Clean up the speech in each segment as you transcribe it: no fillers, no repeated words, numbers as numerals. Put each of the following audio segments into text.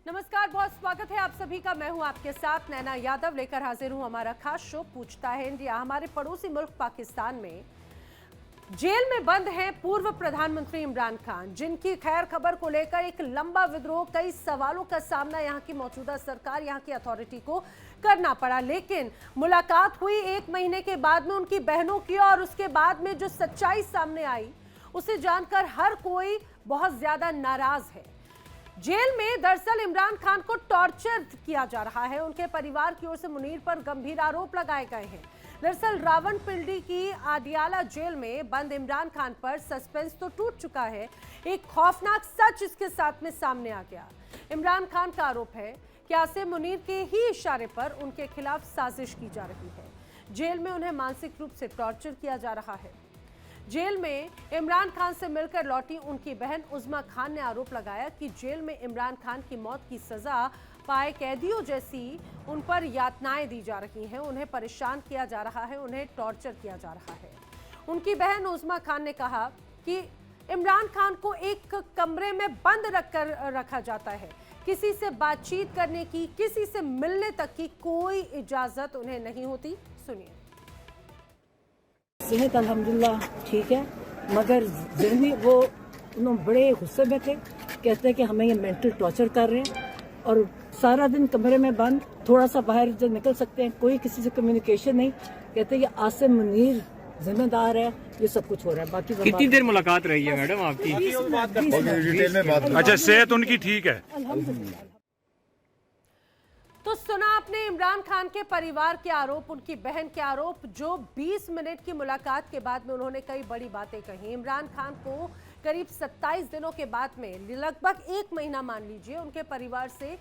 नमस्कार, बहुत स्वागत है आप सभी का। मैं हूं आपके साथ नैना यादव, लेकर हाजिर हूं हमारा खास शो पूछता है इंडिया। हमारे पड़ोसी मुल्क पाकिस्तान में जेल में बंद हैं पूर्व प्रधानमंत्री इमरान खान, जिनकी खैर खबर को लेकर एक लंबा विद्रोह, कई सवालों का सामना यहां की मौजूदा सरकार, यहां की अथॉरिटी को करना पड़ा। लेकिन मुलाकात हुई 1 महीने के बाद में उनकी बहनों की, और उसके बाद में जो सच्चाई सामने आई उसे जानकर हर कोई बहुत ज्यादा नाराज है। जेल में दरअसल इमरान खान को टॉर्चर किया जा रहा है। उनके परिवार की ओर से मुनीर पर गंभीर आरोप लगाए गए हैं। दरअसल रावलपिंडी की आडियाला जेल में बंद इमरान खान पर सस्पेंस तो टूट चुका है, एक खौफनाक सच इसके साथ में सामने आ गया। इमरान खान का आरोप है कि आसिम मुनीर के ही इशारे पर उनके खिलाफ साजिश की जा रही है। जेल में उन्हें मानसिक रूप से टॉर्चर किया जा रहा है। जेल में इमरान खान से मिलकर लौटी उनकी बहन उज़्मा खान ने आरोप लगाया कि जेल में इमरान खान की मौत की सजा पाए कैदियों जैसी उन पर यातनाएं दी जा रही हैं, उन्हें परेशान किया जा रहा है, उन्हें टॉर्चर किया जा रहा है। उनकी बहन उज़्मा खान ने कहा कि इमरान खान को एक कमरे में बंद रखा जाता है, किसी से बातचीत करने की, किसी से मिलने तक की कोई इजाजत उन्हें नहीं होती। सुनिए। सेहत अल्हम्दुलिल्लाह ठीक है, मगर ज़हनी वो उन्होंने बड़े गुस्से में थे। कहते हैं कि हमें ये मेंटल टॉर्चर कर रहे हैं और सारा दिन कमरे में बंद, थोड़ा सा बाहर जब निकल सकते हैं, कोई किसी से कम्युनिकेशन नहीं। कहते हैं कि आसिम मुनीर जिम्मेदार है, ये सब कुछ हो रहा है। बाकी कितनी देर मुलाकात रही है मैडम आपकी? अच्छा, सेहत उनकी ठीक है अल्हम्दुलिल्लाह। तो सुना आपने इमरान खान के परिवार के आरोप, उनकी बहन के आरोप, जो 20 मिनट की मुलाकात के बाद में उन्होंने कई बड़ी बातें कही। इमरान खान को करीब 27 दिनों के बाद में, लगभग 1 महीना मान लीजिए, उनके परिवार से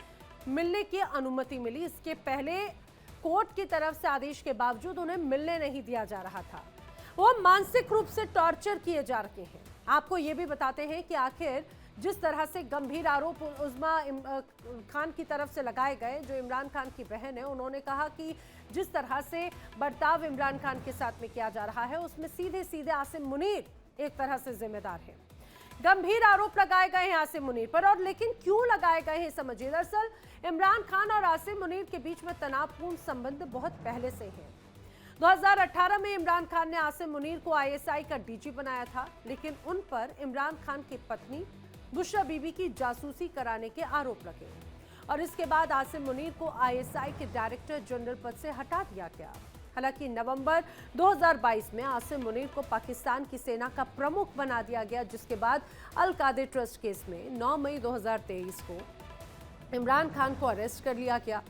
मिलने की अनुमति मिली। इसके पहले कोर्ट की तरफ से आदेश के बावजूद उन्हें मिलने नहीं दिया जा रहा था। वो मानसिक रूप से टॉर्चर किए जा रहे हैं। आपको ये भी बताते हैं कि आखिर जिस तरह से गंभीर आरोप उज़्मा खान की तरफ से लगाए गए, जो इमरान खान की बहन है, उन्होंने कहा कि जिस तरह से बर्ताव इमरान खान के साथ में किया जा रहा है उसमें सीधे सीधे आसिम मुनीर एक तरह से जिम्मेदार है। गंभीर आरोप लगाए गए हैं आसिम मुनीर पर, और लेकिन क्यों लगाए गए हैं समझिए। दरअसल इमरान खान और आसिम मुनीर के बीच में तनावपूर्ण संबंध बहुत पहले से है। 2018 में इमरान खान ने आसिम मुनीर को ISI का DG बनाया था, लेकिन उन पर इमरान खान की पत्नी बुशरा बीबी की जासूसी कराने के आरोप लगे और इसके बाद आसिम मुनीर को ISI के डायरेक्टर जनरल पद से हटा दिया गया। हालांकि नवंबर 2022 में आसिम मुनीर को पाकिस्तान की सेना का प्रमुख बना दिया गया, जिसके बाद अल कादर ट्रस्ट केस में 9 मई 2023 को इमरान खान को अरेस्ट कर लिया गया।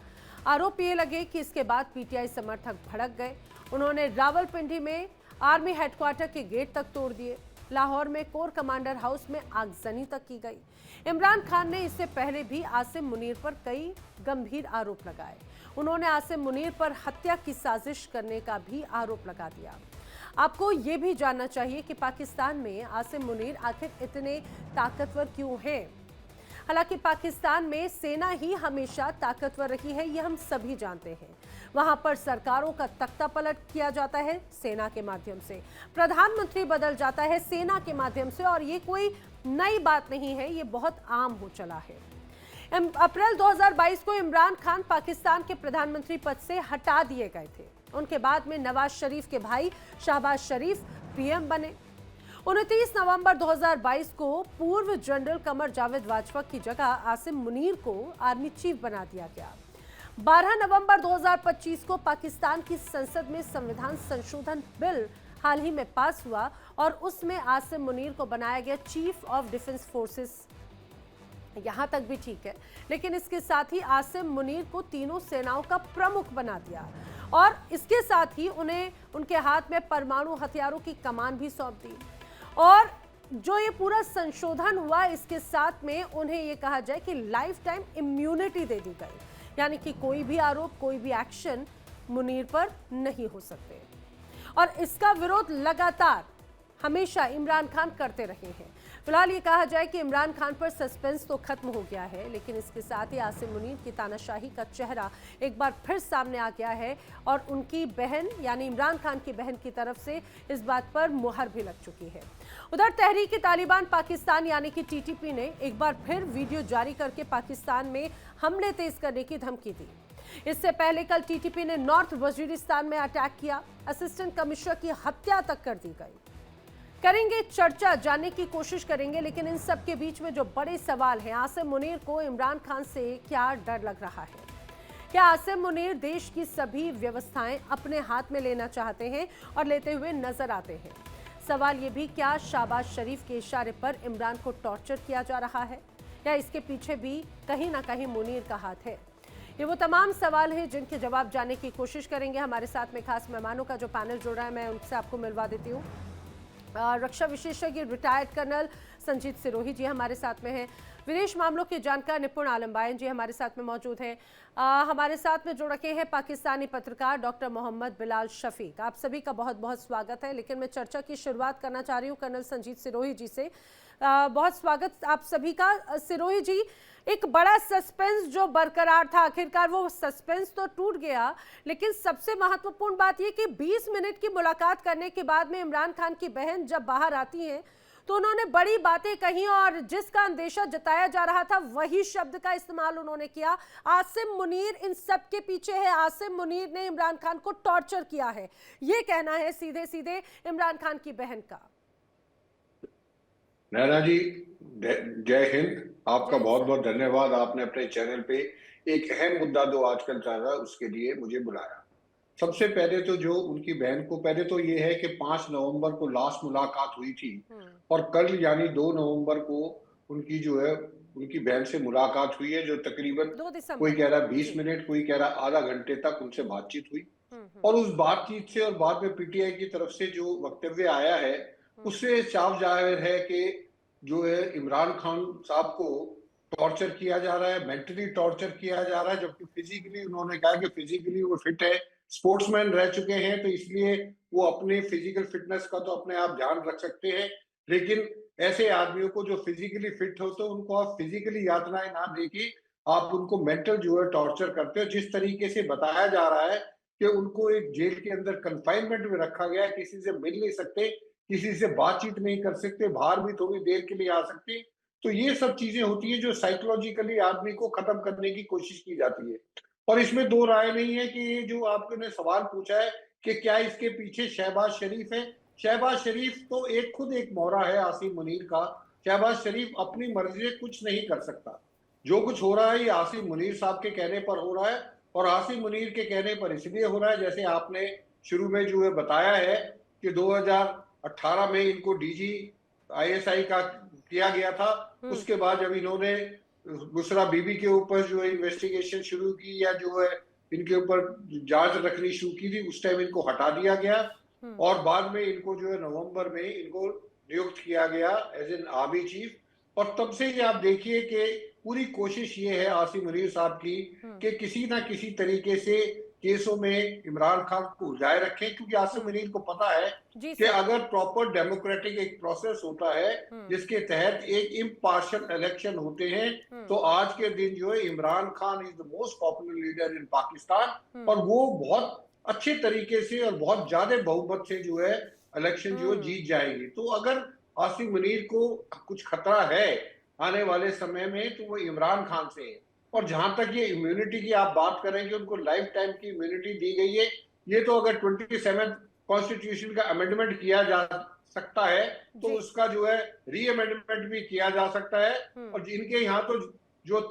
आरोप ये लगे कि इसके बाद PTI समर्थक भड़क गए। उन्होंने रावलपिंडी में आर्मी हेडक्वार्टर के गेट तक तोड़ दिए। लाहौर में कोर कमांडर हाउस में आगजनी तक की गई। इमरान खान ने इससे पहले भी आसिम मुनीर पर कई गंभीर आरोप लगाए। उन्होंने आसिम मुनीर पर हत्या की साजिश करने का भी आरोप लगा दिया। आपको ये भी जानना चाहिए कि पाकिस्तान में आसिम मुनीर आखिर इतने ताकतवर क्यों हैं। हालांकि पाकिस्तान में सेना ही हमेशा ताकतवर रही है, ये हम सभी जानते हैं। वहां पर सरकारों का तख्ता पलट किया जाता है सेना के माध्यम से, प्रधानमंत्री बदल जाता है सेना के माध्यम से, और ये कोई नई बात नहीं है, ये बहुत आम हो चला है। अप्रैल 2022 को इमरान खान पाकिस्तान के प्रधानमंत्री पद से हटा दिए गए थे। उनके बाद में नवाज शरीफ के भाई शहबाज शरीफ PM बने। 29 नवंबर 2022 को पूर्व जनरल कमर जावेद बाजवा की जगह आसिम मुनीर को आर्मी चीफ बना दिया गया। 12 नवंबर 2025 को पाकिस्तान की संसद में संविधान संशोधन बिल हाल ही में पास हुआ और उसमें आसिम मुनीर को बनाया गया चीफ ऑफ डिफेंस फोर्सेस। यहां तक भी ठीक है, लेकिन इसके साथ ही आसिम मुनीर को तीनों सेनाओं का प्रमुख बना दिया और इसके साथ ही उन्हें उनके हाथ में परमाणु हथियारों की कमान भी सौंप दी। और जो ये पूरा संशोधन हुआ, इसके साथ में उन्हें ये कहा जाए कि लाइफ टाइम इम्यूनिटी दे दी गई, यानी कि कोई भी आरोप, कोई भी एक्शन मुनीर पर नहीं हो सकते। और इसका विरोध लगातार हमेशा इमरान खान करते रहे हैं। फिलहाल ये कहा जाए कि इमरान खान पर सस्पेंस तो खत्म हो गया है, लेकिन इसके साथ ही आसिम मुनीर की तानाशाही का चेहरा एक बार फिर सामने आ गया है और उनकी बहन यानी इमरान खान की बहन की तरफ से इस बात पर मुहर भी लग चुकी है। उधर तहरीक-ए-तालिबान पाकिस्तान यानी कि टीटीपी ने एक बार फिर वीडियो जारी करके पाकिस्तान में हमले तेज करने की धमकी दी। इससे पहले कल टीटीपी ने नॉर्थ वजीरिस्तान में अटैक किया, असिस्टेंट कमिश्नर की हत्या तक कर दी गई। करेंगे चर्चा, जानने की कोशिश करेंगे, लेकिन इन सब के बीच में जो बड़े सवाल हैं, आसिम मुनीर को इमरान खान से क्या डर लग रहा है? क्या आसिम मुनीर देश की सभी व्यवस्थाएं अपने हाथ में लेना चाहते हैं और लेते हुए नजर आते हैं? सवाल ये भी, क्या शहबाज शरीफ के इशारे पर इमरान को टॉर्चर किया जा रहा है या इसके पीछे भी कहीं ना कहीं मुनीर का हाथ है? ये वो तमाम सवाल हैं जिनके जवाब जानने की कोशिश करेंगे। हमारे साथ में खास मेहमानों का जो पैनल जुड़ रहा है, मैं उनसे आपको मिलवा देती हूँ। रक्षा विशेषज्ञ रिटायर्ड कर्नल संजीत सिरोही जी हमारे साथ में हैं। विदेश मामलों के जानकार निपुण आलम बायन जी हमारे साथ में मौजूद हैं। हमारे साथ में जुड़ रखे हैं पाकिस्तानी पत्रकार डॉक्टर मोहम्मद बिलाल शफीक। आप सभी का बहुत बहुत स्वागत है। लेकिन मैं चर्चा की शुरुआत करना चाह रही हूँ कर्नल संजीत सिरोही जी से। बहुत स्वागत आप सभी का। सिरोही जी, एक बड़ा सस्पेंस जो बरकरार था, आखिरकार वो सस्पेंस तो टूट गया, लेकिन सबसे महत्वपूर्ण बात यह कि 20 मिनट की मुलाकात करने के बाद में इमरान खान की बहन जब बाहर आती हैं तो उन्होंने बड़ी बातें कही और जिसका अंदेशा जताया जा रहा था वही शब्द का इस्तेमाल उन्होंने किया। आसिम मुनीर इन सब के पीछे है, आसिम मुनीर ने इमरान खान को टॉर्चर किया है, ये कहना है सीधे सीधे इमरान खान की बहन का। नैना जी, जय हिंद। आपका बहुत बहुत धन्यवाद। आपने अपने चैनल पे एक अहम मुद्दा जो आजकल चल रहा है उसके लिए मुझे बुलाया। सबसे पहले तो जो उनकी बहन को, पहले तो ये है कि 5 नवंबर को लास्ट मुलाकात हुई थी और कल यानी 2 नवंबर को उनकी जो है उनकी बहन से मुलाकात हुई है, जो तकरीबन कोई कह रहा 20 मिनट, कोई कह रहा आधा घंटे तक उनसे बातचीत हुई। और उस बातचीत से और बाद में पीटीआई की तरफ से जो वक्तव्य आया है उससे साफ जाहिर है कि जो है इमरान खान साहब को टॉर्चर किया जा रहा है, मेंटली टॉर्चर किया जा रहा है, जबकि फिजिकली उन्होंने कहा कि फिजिकली वो फिट है, स्पोर्ट्समैन रह चुके हैं, तो इसलिए वो अपने फिजिकल फिटनेस का तो अपने आप ध्यान रख सकते हैं। लेकिन ऐसे आदमियों को जो फिजिकली फिट हो तो उनको आप फिजिकली यातनाएं ना देके आप उनको मेंटल जो है टॉर्चर करते हो। जिस तरीके से बताया जा रहा है कि उनको एक जेल के अंदर कंफाइनमेंट में रखा गया है, किसी से मिल नहीं सकते, किसी से बातचीत नहीं कर सकते, बाहर भी थोड़ी देर के लिए आ सकते। तो ये सब चीजें होती है जो साइकोलॉजिकली आदमी को खत्म करने की कोशिश की जाती है। और इसमें दो राय नहीं है कि ये जो आपने सवाल पूछा है कि क्या इसके पीछे शहबाज शरीफ है। शहबाज शरीफ तो खुद एक मोहरा है आसिम मुनीर का। शहबाज शरीफ अपनी मर्जी से कुछ नहीं कर सकता। जो कुछ हो रहा है ये आसिम मुनीर साहब के कहने पर हो रहा है, और आसिम मुनीर के कहने पर इसलिए हो रहा है, जैसे आपने शुरू में जो है बताया है कि 2018 में इनको डीजी ISI का किया गया था। उसके बाद जब इन्होंने बुशरा बीबी के ऊपर जो है इन्वेस्टिगेशन शुरू की या जो है इनके ऊपर जांच रखनी शुरू की थी, उस टाइम इनको हटा दिया गया और बाद में इनको जो है नवंबर में इनको नियुक्त किया गया एज एन आर्मी चीफ। और तब से ही आप देखिए कि पूरी कोशिश ये है आसिम मुनीर साहब की कि किसी ना किसी तरीके से केसों में इमरान खान को उलझाए रखें, क्योंकि आसिम मुनीर को पता है कि अगर प्रॉपर डेमोक्रेटिक एक प्रोसेस होता है जिसके तहत एक इम्पार्शियल इलेक्शन होते हैं तो आज के दिन जो है Imran Khan is the most popular leader in Pakistan और वो बहुत अच्छे तरीके से और बहुत ज्यादा बहुमत से जो है इलेक्शन जो है जीत जाएगी। तो अगर आसिम मुनीर को कुछ खतरा है आने वाले समय में तो वो इमरान खान से है। और जहां तक ये इम्यूनिटी की आप बात करें कि उनको लाइफ टाइम की इम्यूनिटी दी गई है, ये तो अगर 27 कॉन्स्टिट्यूशन का अमेंडमेंट किया जा सकता है तो उसका जो है री अमेंडमेंट भी किया जा सकता है। और इनके यहाँ तो जो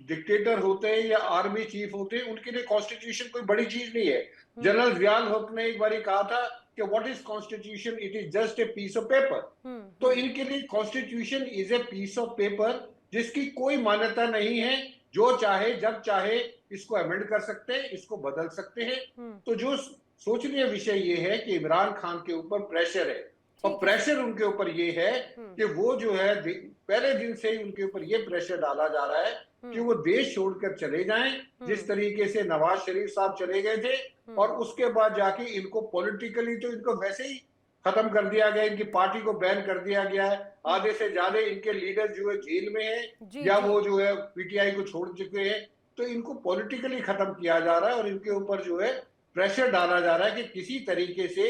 डिक्टेटर होते हैं या आर्मी चीफ होते हैं उनके लिए कॉन्स्टिट्यूशन कोई बड़ी चीज नहीं है। जनरल जियाउल हक ने एक बार कहा था कि what is constitution, it is just a piece of paper. तो इनके लिए constitution is a piece of paper जिसकी कोई मान्यता नहीं है। जो चाहे जब चाहे इसको अमेंड कर सकते हैं, इसको बदल सकते हैं। तो जो सोचनीय विषय ये है कि इमरान खान के ऊपर प्रेशर है और प्रेशर उनके ऊपर ये है कि वो जो है पहले दिन से ही उनके ऊपर ये प्रेशर डाला जा रहा है कि वो देश छोड़कर चले जाएं, जिस तरीके से नवाज शरीफ साहब चले गए थे। और उसके बाद जाके इनको पॉलिटिकली तो इनको वैसे ही खत्म कर दिया गया, इनकी पार्टी को बैन कर दिया गया है, आधे से ज्यादा इनके लीडर जो है जेल में हैं या वो जो है पीटीआई को छोड़ चुके हैं। तो इनको पॉलिटिकली खत्म किया जा रहा है और इनके ऊपर जो है प्रेशर डाला जा रहा है कि किसी तरीके से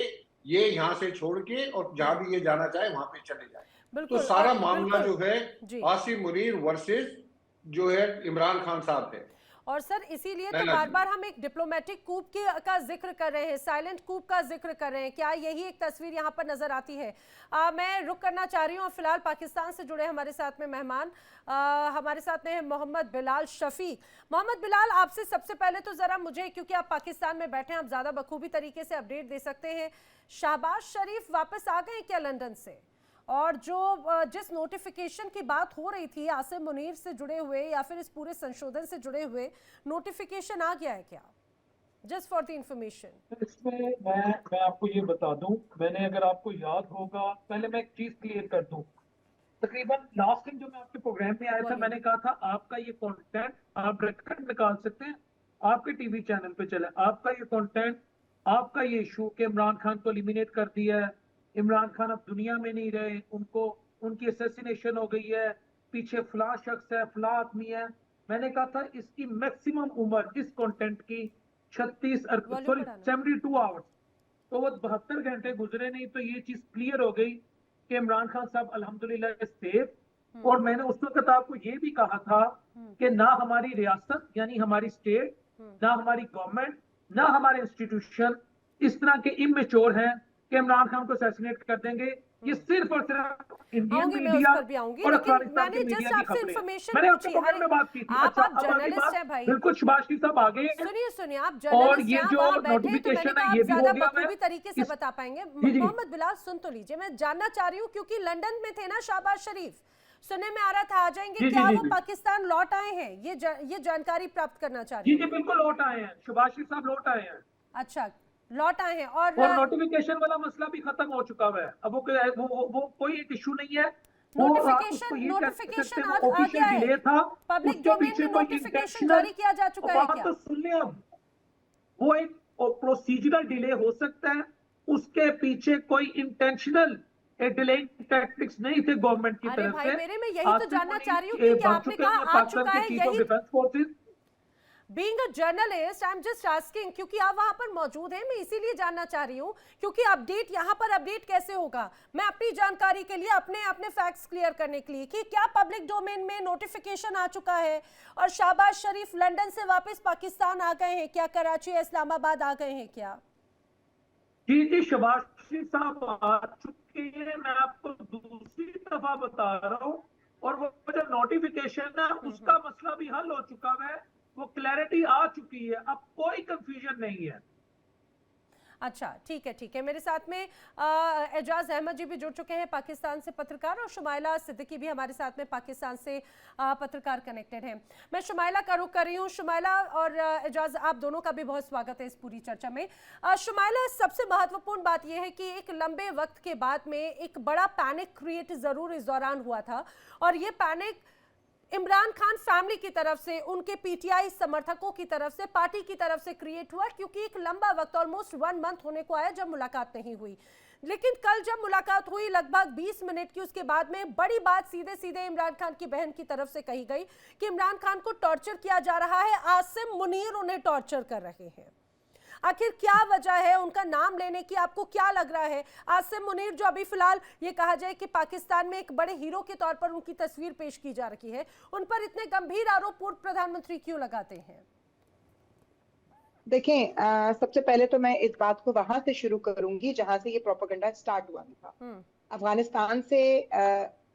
ये यहाँ से छोड़ के और जहां भी ये जाना चाहे वहां पे चले जाए। तो सारा मामला जो है आसिम मुनीर वर्सेस जो है इमरान खान साहब है। और सर इसीलिए तो बार बार हम एक डिप्लोमेटिक कूप का जिक्र कर रहे हैं, साइलेंट कूप का जिक्र कर रहे हैं। क्या यही एक तस्वीर यहाँ पर नजर आती है? मैं रुक करना चाह रही हूँ और फिलहाल पाकिस्तान से जुड़े हमारे साथ में मेहमान हमारे साथ में है मोहम्मद बिलाल शफीक। मोहम्मद बिलाल, आपसे सबसे पहले तो जरा मुझे, क्योंकि आप पाकिस्तान में बैठे हैं, आप ज्यादा बखूबी तरीके से अपडेट दे सकते हैं, शहबाज शरीफ वापस आ गए क्या लंदन से? और जिस नोटिफिकेशन की बात हो रही थी आसिम मुनीर से जुड़े हुए या फिर इस पूरे संशोधन से जुड़े हुए, नोटिफिकेशन आ गया है क्या? Just for the information. इसमें मैं आपको ये बता दूं, मैंने, अगर आपको याद होगा, पहले मैं एक चीज क्लियर कर दूं। तकरीबन लास्ट टाइम जो मैं आपके प्रोग्राम में आया था, मैंने कहा था आपका ये कंटेंट आप रिकॉर्ड निकाल सकते हैं, आपके टीवी चैनल पे चले, आपका ये कंटेंट, आपका ये इशू कि इमरान खान को एलिमिनेट कर दिया है, इमरान खान अब दुनिया में नहीं रहे, उनको उनकी असैसिनेशन हो गई है, पीछे फला शख्स है, फला आदमी है। मैंने कहा था इसकी मैक्सिमम उम्र इस कंटेंट की 72 आवर्स, तो वो 72 घंटे गुजरे नहीं, तो ये चीज क्लियर हो गई कि इमरान खान साहब अल्हम्दुलिल्लाह सेफ। और मैंने उस वक्त आपको ये भी कहा था कि ना हमारी रियासत यानी हमारी स्टेट, ना हमारी गवर्नमेंट, ना हमारे इंस्टीट्यूशन इस तरह के इमेच्योर हैं कि इमरान खान को असैसिनेट कर देंगे। ये सिर्फ और सिर्फ इंडियन मीडिया और अफगानिस्तान के मीडिया की खबरें। मैंने आपके प्रोग्राम में बात की थी। आप जर्नलिस्ट हैं भाई, बिल्कुल शहबाज शरीफ साहब आ गए। सुनिए आप जर्नलिस्ट और ये जो नोटिफिकेशन है ये भी हो गया है, तरीके से बता पाएंगे। मोहम्मद बिलाल सुन तो लीजिए, मैं जानना चाह रही हूँ क्योंकि लंदन में थे ना शहबाज शरीफ, सुनने में आ रहा था आ जाएंगे, क्या वो पाकिस्तान लौट आए हैं? ये जानकारी प्राप्त करना चाह रही हूँ। जी बिल्कुल लौट आए हैं, शहबाज शरीफ साहब लौट आए हैं। अच्छा, लौट आए हैं और नोटिफिकेशन वाला मसला भी खत्म हो चुका है। अब वो कोई एक इशू नहीं है। नोटिफिकेशन आ गया है, पब्लिक डोमेन में नोटिफिकेशन जारी किया जा चुका है क्या? तो सुन लें, अब वो एक प्रोसीजरल डिले हो सकता है, उसके पीछे कोई इंटेंशनल डिलेइंग टैक्टिक्स नहीं थे गवर्नमेंट की तरफ से। मेरे में यही तो जानना चाह रही हूँ कि आपने कहा आ चुका है, यही Being a journalist, I'm just asking, क्योंकि आप वहां पर मौजूद हैं, मैं इसीलिए जानना चाह रही हूँ क्योंकि अपडेट यहाँ पर अपडेट कैसे होगा, मैं अपनी जानकारी के लिए अपने फैक्ट्स क्लियर करने के लिए कि क्या पब्लिक डोमेन में नोटिफिकेशन आ चुका है और शहबाज शरीफ लंदन से वापस पाकिस्तान आ गए हैं क्या, कराची इस्लामाबाद आ गए हैं क्या? जी शहबाज शरीफ साहब आ चुके हैं, मैं आपको दूसरी दफा बता रहा हूँ। और वो जो नोटिफिकेशन है उसका मसला भी हल हो चुका है, वो क्लैरिटी आ चुकी है, अब कोई कंफ्यूजन नहीं है। अच्छा ठीक है। मेरे साथ में एजाज अहमद जी भी जुड़ चुके हैं पाकिस्तान से पत्रकार, और शुमाइला सिद्दीकी भी हमारे साथ में पाकिस्तान से पत्रकार कनेक्टेड हैं। मैं शुमाइला का रुख कर रही हूँ। शुमाइला और एजाज, आप दोनों का भी बहुत स्वागत है इस पूरी चर्चा में। शुमाइला, सबसे महत्वपूर्ण बात यह है कि एक लंबे वक्त के बाद में एक बड़ा पैनिक क्रिएट जरूर इस दौरान हुआ था, और ये पैनिक इमरान खान फैमिली की तरफ से, उनके पीटीआई समर्थकों की तरफ से, पार्टी की तरफ से क्रिएट हुआ, क्योंकि एक लंबा वक्त ऑलमोस्ट 1 मंथ होने को आया जब मुलाकात नहीं हुई। लेकिन कल जब मुलाकात हुई लगभग 20 मिनट की, उसके बाद में बड़ी बात सीधे सीधे इमरान खान की बहन की तरफ से कही गई कि इमरान खान को टॉर्चर किया जा रहा है, आसिम मुनीर उन्हें टॉर्चर कर रहे हैं। आखिर क्या वजह है उनका नाम लेने की? आपको क्या लग रहा है? आसिम मुनीर, जो अभी फिलहाल ये कहा जाए कि पाकिस्तान में एक बड़े हीरो के तौर पर उनकी तस्वीर पेश की जा रही है, उन पर इतने गंभीर आरोप पूर्व प्रधानमंत्री क्यों लगाते हैं? देखें, सबसे पहले तो मैं इस बात को वहां से शुरू करूंगी जहां से ये प्रोपेगेंडा स्टार्ट हुआ था। अफगानिस्तान से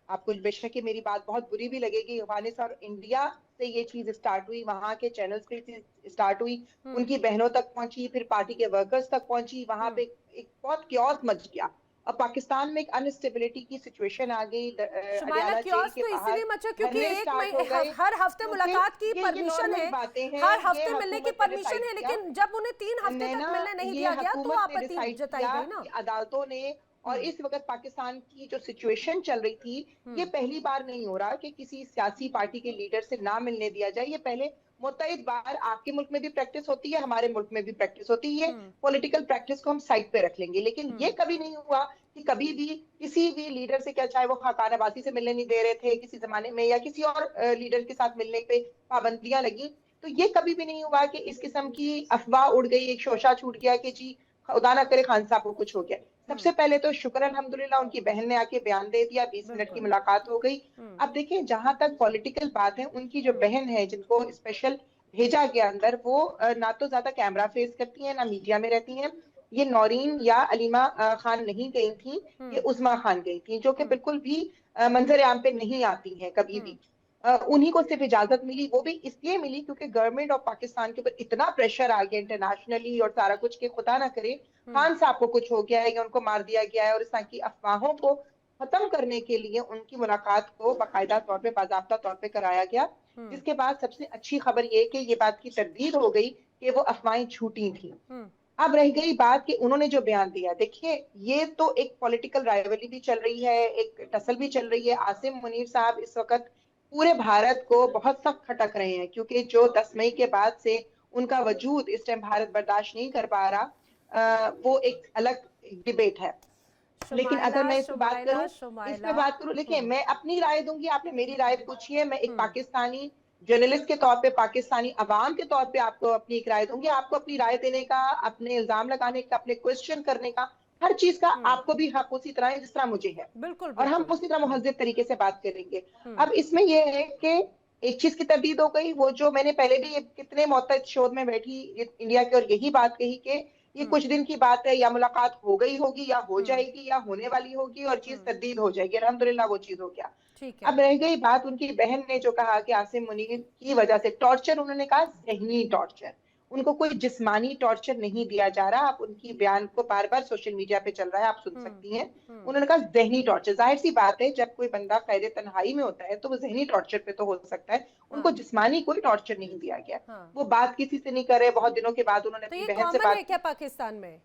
आपको बेशक कि मेरी बात बहुत बुरी भी लगेगी, अफगानिस्तान और इंडिया से ये चीज स्टार्ट हुई, वहां के चैनल्स पे स्टार्ट हुई, उनकी बहनों तक पहुंची, फिर पार्टी के वर्कर्स तक पहुंची, वहां पे एक बहुत क्योस मच गया। और पाकिस्तान में एक अनस्टेबिलिटी की सिचुएशन आ गई। क्योस तो इसलिए मचा क्योंकि हर हफ्ते मुलाकात की परमिशन है, हर हफ्ते मिलने की परमिशन है, लेकिन जब उन्हें 3 हफ्ते तक मिलने नहीं दिया गया तो आपत्ति जताई गई ना अदालतों ने। और इस वक्त पाकिस्तान की जो सिचुएशन चल रही थी, ये पहली बार नहीं हो रहा कि किसी सियासी पार्टी के लीडर से ना मिलने दिया जाए। ये पहले मुतअद्दिद बार आपके मुल्क में भी प्रैक्टिस होती है, हमारे मुल्क में भी प्रैक्टिस होती है। पॉलिटिकल प्रैक्टिस को हम साइड पे रख लेंगे, लेकिन ये कभी नहीं हुआ कि कभी भी किसी भी लीडर से, क्या चाहे वो खाकान अब्बासी से मिलने नहीं दे रहे थे किसी जमाने में, या किसी और लीडर के साथ मिलने पे पाबंदियां लगी, तो ये कभी भी नहीं हुआ कि इस किस्म की अफवाह उड़ गई, एक शोशा छूट गया कि जी खुदा ना करे खान साहब को कुछ हो गया। सबसे पहले तो शुक्र अल्हम्दुलिल्लाह उनकी बहन ने आके बयान दे दिया, 20 मिनट की मुलाकात हो गई। अब देखिए, जहां तक पॉलिटिकल बात है, उनकी जो बहन है जिनको स्पेशल भेजा गया अंदर, वो ना तो ज्यादा कैमरा फेस करती है, ना मीडिया में रहती हैं। ये नौरीन या अलीमा खान नहीं गई थी, ये उस्मा खान गई थी, जो कि बिल्कुल भी मंजर आम पे नहीं आती हैं कभी भी। उन्हीं को सिर्फ इजाजत मिली, वो भी इसलिए मिली क्योंकि गवर्नमेंट ऑफ पाकिस्तान के ऊपर इतना प्रेशर आ गया इंटरनेशनली और सारा कुछ, कि खुदा ना करे खान साहब को कुछ हो गया है या उनको मार दिया गया है, और इस तरह की अफवाहों को खत्म करने के लिए उनकी मुलाकात को बाकायदा तौर पे, बाज़ाब्ता तौर पे कराया गया। जिसके बाद सबसे अच्छी खबर ये कि ये बात की तरदीद हो गई कि वो अफवाहें झूठी थी। अब रह गई बात कि उन्होंने जो बयान दिया, देखिए ये तो एक पॉलिटिकल राइवली भी चल रही है, एक टसल भी चल रही है। आसिम मुनीर साहब इस वक्त पूरे भारत को बहुत सख्त खटक रहे हैं, क्योंकि जो 10 मई के बाद से उनका वजूद इस टाइम भारत बर्दाश्त नहीं कर पा रहा, वो एक अलग डिबेट है। लेकिन अगर मैं इस पे बात करूं, देखिए मैं अपनी राय दूंगी, आपने मेरी राय पूछी है, मैं एक पाकिस्तानी जर्नलिस्ट के तौर पे, पाकिस्तानी अवाम के तौर पे आपको अपनी एक राय दूंगी। आपको अपनी राय देने का, अपने इल्जाम लगाने का, अपने क्वेश्चन करने का, हर चीज का आपको भी हक उसी तरह है जिस तरह मुझे है। बिल्कुल, और हम उसी तरह मुहज्जब तरीके से बात करेंगे। अब इसमें यह है कि एक चीज की तरदीद हो गई, वो जो मैंने पहले भी कितने मुअत्तद शो में बैठी इंडिया के और यही बात कही कि ये कुछ दिन की बात है, या मुलाकात हो गई होगी या हो जाएगी या होने वाली होगी और चीज तरदीद हो जाएगी। अल्हम्दुलिल्लाह वो चीज हो गया। अब रह गई बात उनकी बहन ने जो कहा कि आसिम मुनीर की वजह से टॉर्चर, उन्होंने कहा ज़हनी टॉर्चर, उनको कोई जिस्मानी टॉर्चर नहीं दिया जा रहा। आप उनकी बयान को बार बार सोशल मीडिया पे चल रहा है, आप सुन सकती हैं। उन्होंने कहा ज़हनी टॉर्चर। जाहिर सी बात है, जब कोई बंदा खैर तन्हाई में होता है तो वो ज़हनी टॉर्चर पे तो हो सकता है, उनको जिस्मानी कोई टॉर्चर नहीं दिया गया। वो बात किसी से नहीं कर रहे, बहुत दिनों के बाद उन्होंने अपनी बहन से बात। क्या पाकिस्तान में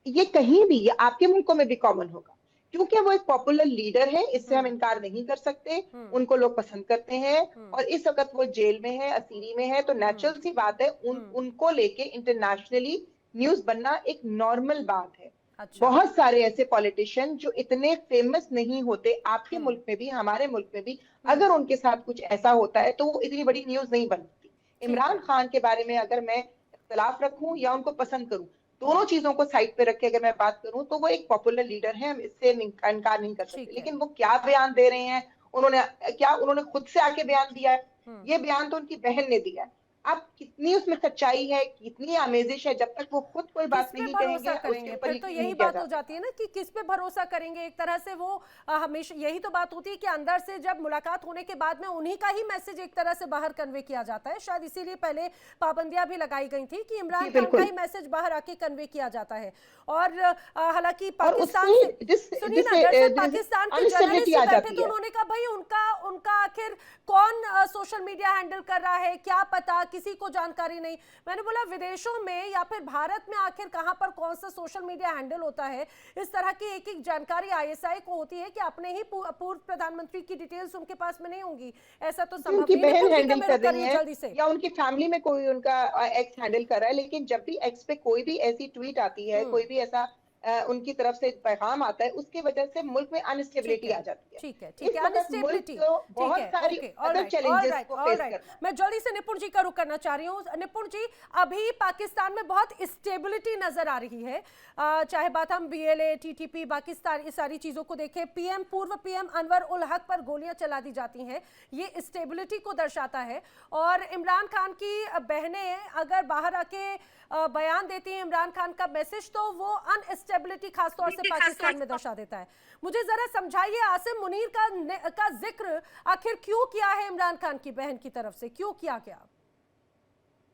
ये कहीं भी, ये आपके मुल्कों में भी कॉमन होगा, क्योंकि वो एक पॉपुलर लीडर है, इससे हम इनकार नहीं कर सकते। उनको लोग पसंद करते हैं और इस वक्त वो जेल में है, असीरी में है, तो नेचुरल सी बात है उनको लेके इंटरनेशनली न्यूज बनना एक नॉर्मल बात है। अच्छा। बहुत सारे ऐसे पॉलिटिशियन जो इतने फेमस नहीं होते, आपके मुल्क में भी हमारे मुल्क में भी, अगर उनके साथ कुछ ऐसा होता है तो वो इतनी बड़ी न्यूज नहीं बनती। इमरान खान के बारे में अगर मैं इख्तलाफ रखूं या उनको पसंद करूं, दोनों चीजों को साइड पे रख के अगर मैं बात करूं, तो वो एक पॉपुलर लीडर है, हम इससे इनकार नहीं कर सकते। लेकिन वो क्या बयान दे रहे हैं, उन्होंने खुद से आके बयान दिया है? ये बयान तो उनकी बहन ने दिया है। अब कितनी उसमें सच्चाई है, कितनी आमेजिश है, जब तक वो खुद कोई बात नहीं कहेंगे, फिर तो यही बात हो जाती है ना कि किस पे भरोसा करेंगे। एक तरह से वो हमेशा यही तो बात होती है कि अंदर से जब मुलाकात होने के बाद में उन्हीं का ही मैसेज एक तरह से बाहर कन्वे किया जाता है। शायद इसीलिए पहले पाबंदियां भी लगाई गई थी कि इमरान खान का ही मैसेज बाहर आके कन्वे किया जाता है। और हालांकि पाकिस्तान सुनिए ना, पाकिस्तान के जर्नलिस्ट बैठे तो उन्होंने कहा भाई उनका आखिर कौन सोशल मीडिया हैंडल कर रहा है, क्या पता, किसी को जानकारी नहीं। मैंने बोला विदेशों में या फिर भारत में आखिर कहां पर कौन सा सोशल मीडिया हैंडल होता है? इस तरह की एक एक जानकारी आईएसआई को होती है कि अपने ही पूर्व प्रधानमंत्री की डिटेल्स उनके पास में नहीं होंगी। ऐसा तो संभव नहीं। बहन हैंडल कर रही है जल्दी से, या उनकी फैमिली में कोई उनका एक्स हैंडल कर रहा है। लेकिन जब भी एक्स पे कोई भी ऐसी ट्वीट आती है, कोई भी ऐसा उनकी तरफ से पैगाम आता है, उसकी वजह से मुल्क में अनस्टेबिलिटी आ जाती है। ठीक है, अनस्टेबिलिटी, बहुत सारी अदर चैलेंजेस को फेस करना। मैं जल्दी से निपुण जी का रुख करना चाह रही हूँ। निपुण जी, अभी पाकिस्तान में बहुत स्टेबिलिटी नजर आ रही है, चाहे बात हम बीएलए, टीटीपी, बाकी सारी चीजों को देखें। पूर्व पीएम अनवर उल हक पर गोलियां चला दी जाती हैं, ये स्टेबिलिटी को दर्शाता है। और इमरान खान की बहनें अगर बाहर आके बयान देती हैं इमरान खान का मैसेज, तो वो अनस्टेबिलिटी खासतौर से पाकिस्तान में दर्शा देता है। मुझे जरा समझाइए, आसिम मुनीर का जिक्र आखिर क्यों किया है इमरान खान की बहन की तरफ से, क्यों किया गया?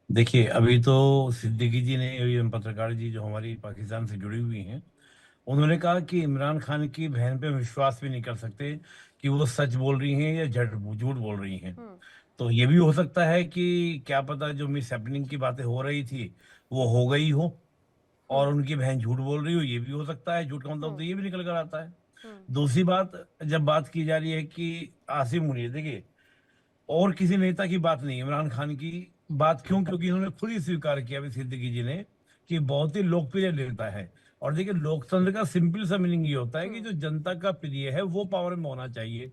देखिए, अभी तो सिद्दीकी जी ने, पत्रकार जी जो हमारी पाकिस्तान से जुड़ी हुई हैं, उन्होंने कहा कि इमरान खान की बहन पे विश्वास भी नहीं कर सकते कि वो सच बोल रही हैं या झूठ बोल रही हैं। तो ये भी हो सकता है कि क्या पता जो मिस हैपनिंग की बातें हो रही थी वो हो गई हो और उनकी बहन झूठ बोल रही हो, ये भी हो सकता है। झूठ का मतलब तो ये भी निकल कर आता है। दूसरी बात, जब बात की जा रही है कि आसिम मुनीर, देखिए और किसी नेता की बात नहीं, इमरान खान की बात। क्यों? क्योंकि इन्होंने खुद ही स्वीकार किया सिद्दीकी जी ने कि बहुत ही लोकप्रिय नेता है और देखिए लोकतंत्र का सिंपल सा मीनिंग ये होता है कि जो जनता का प्रिय है वो पावर में होना चाहिए।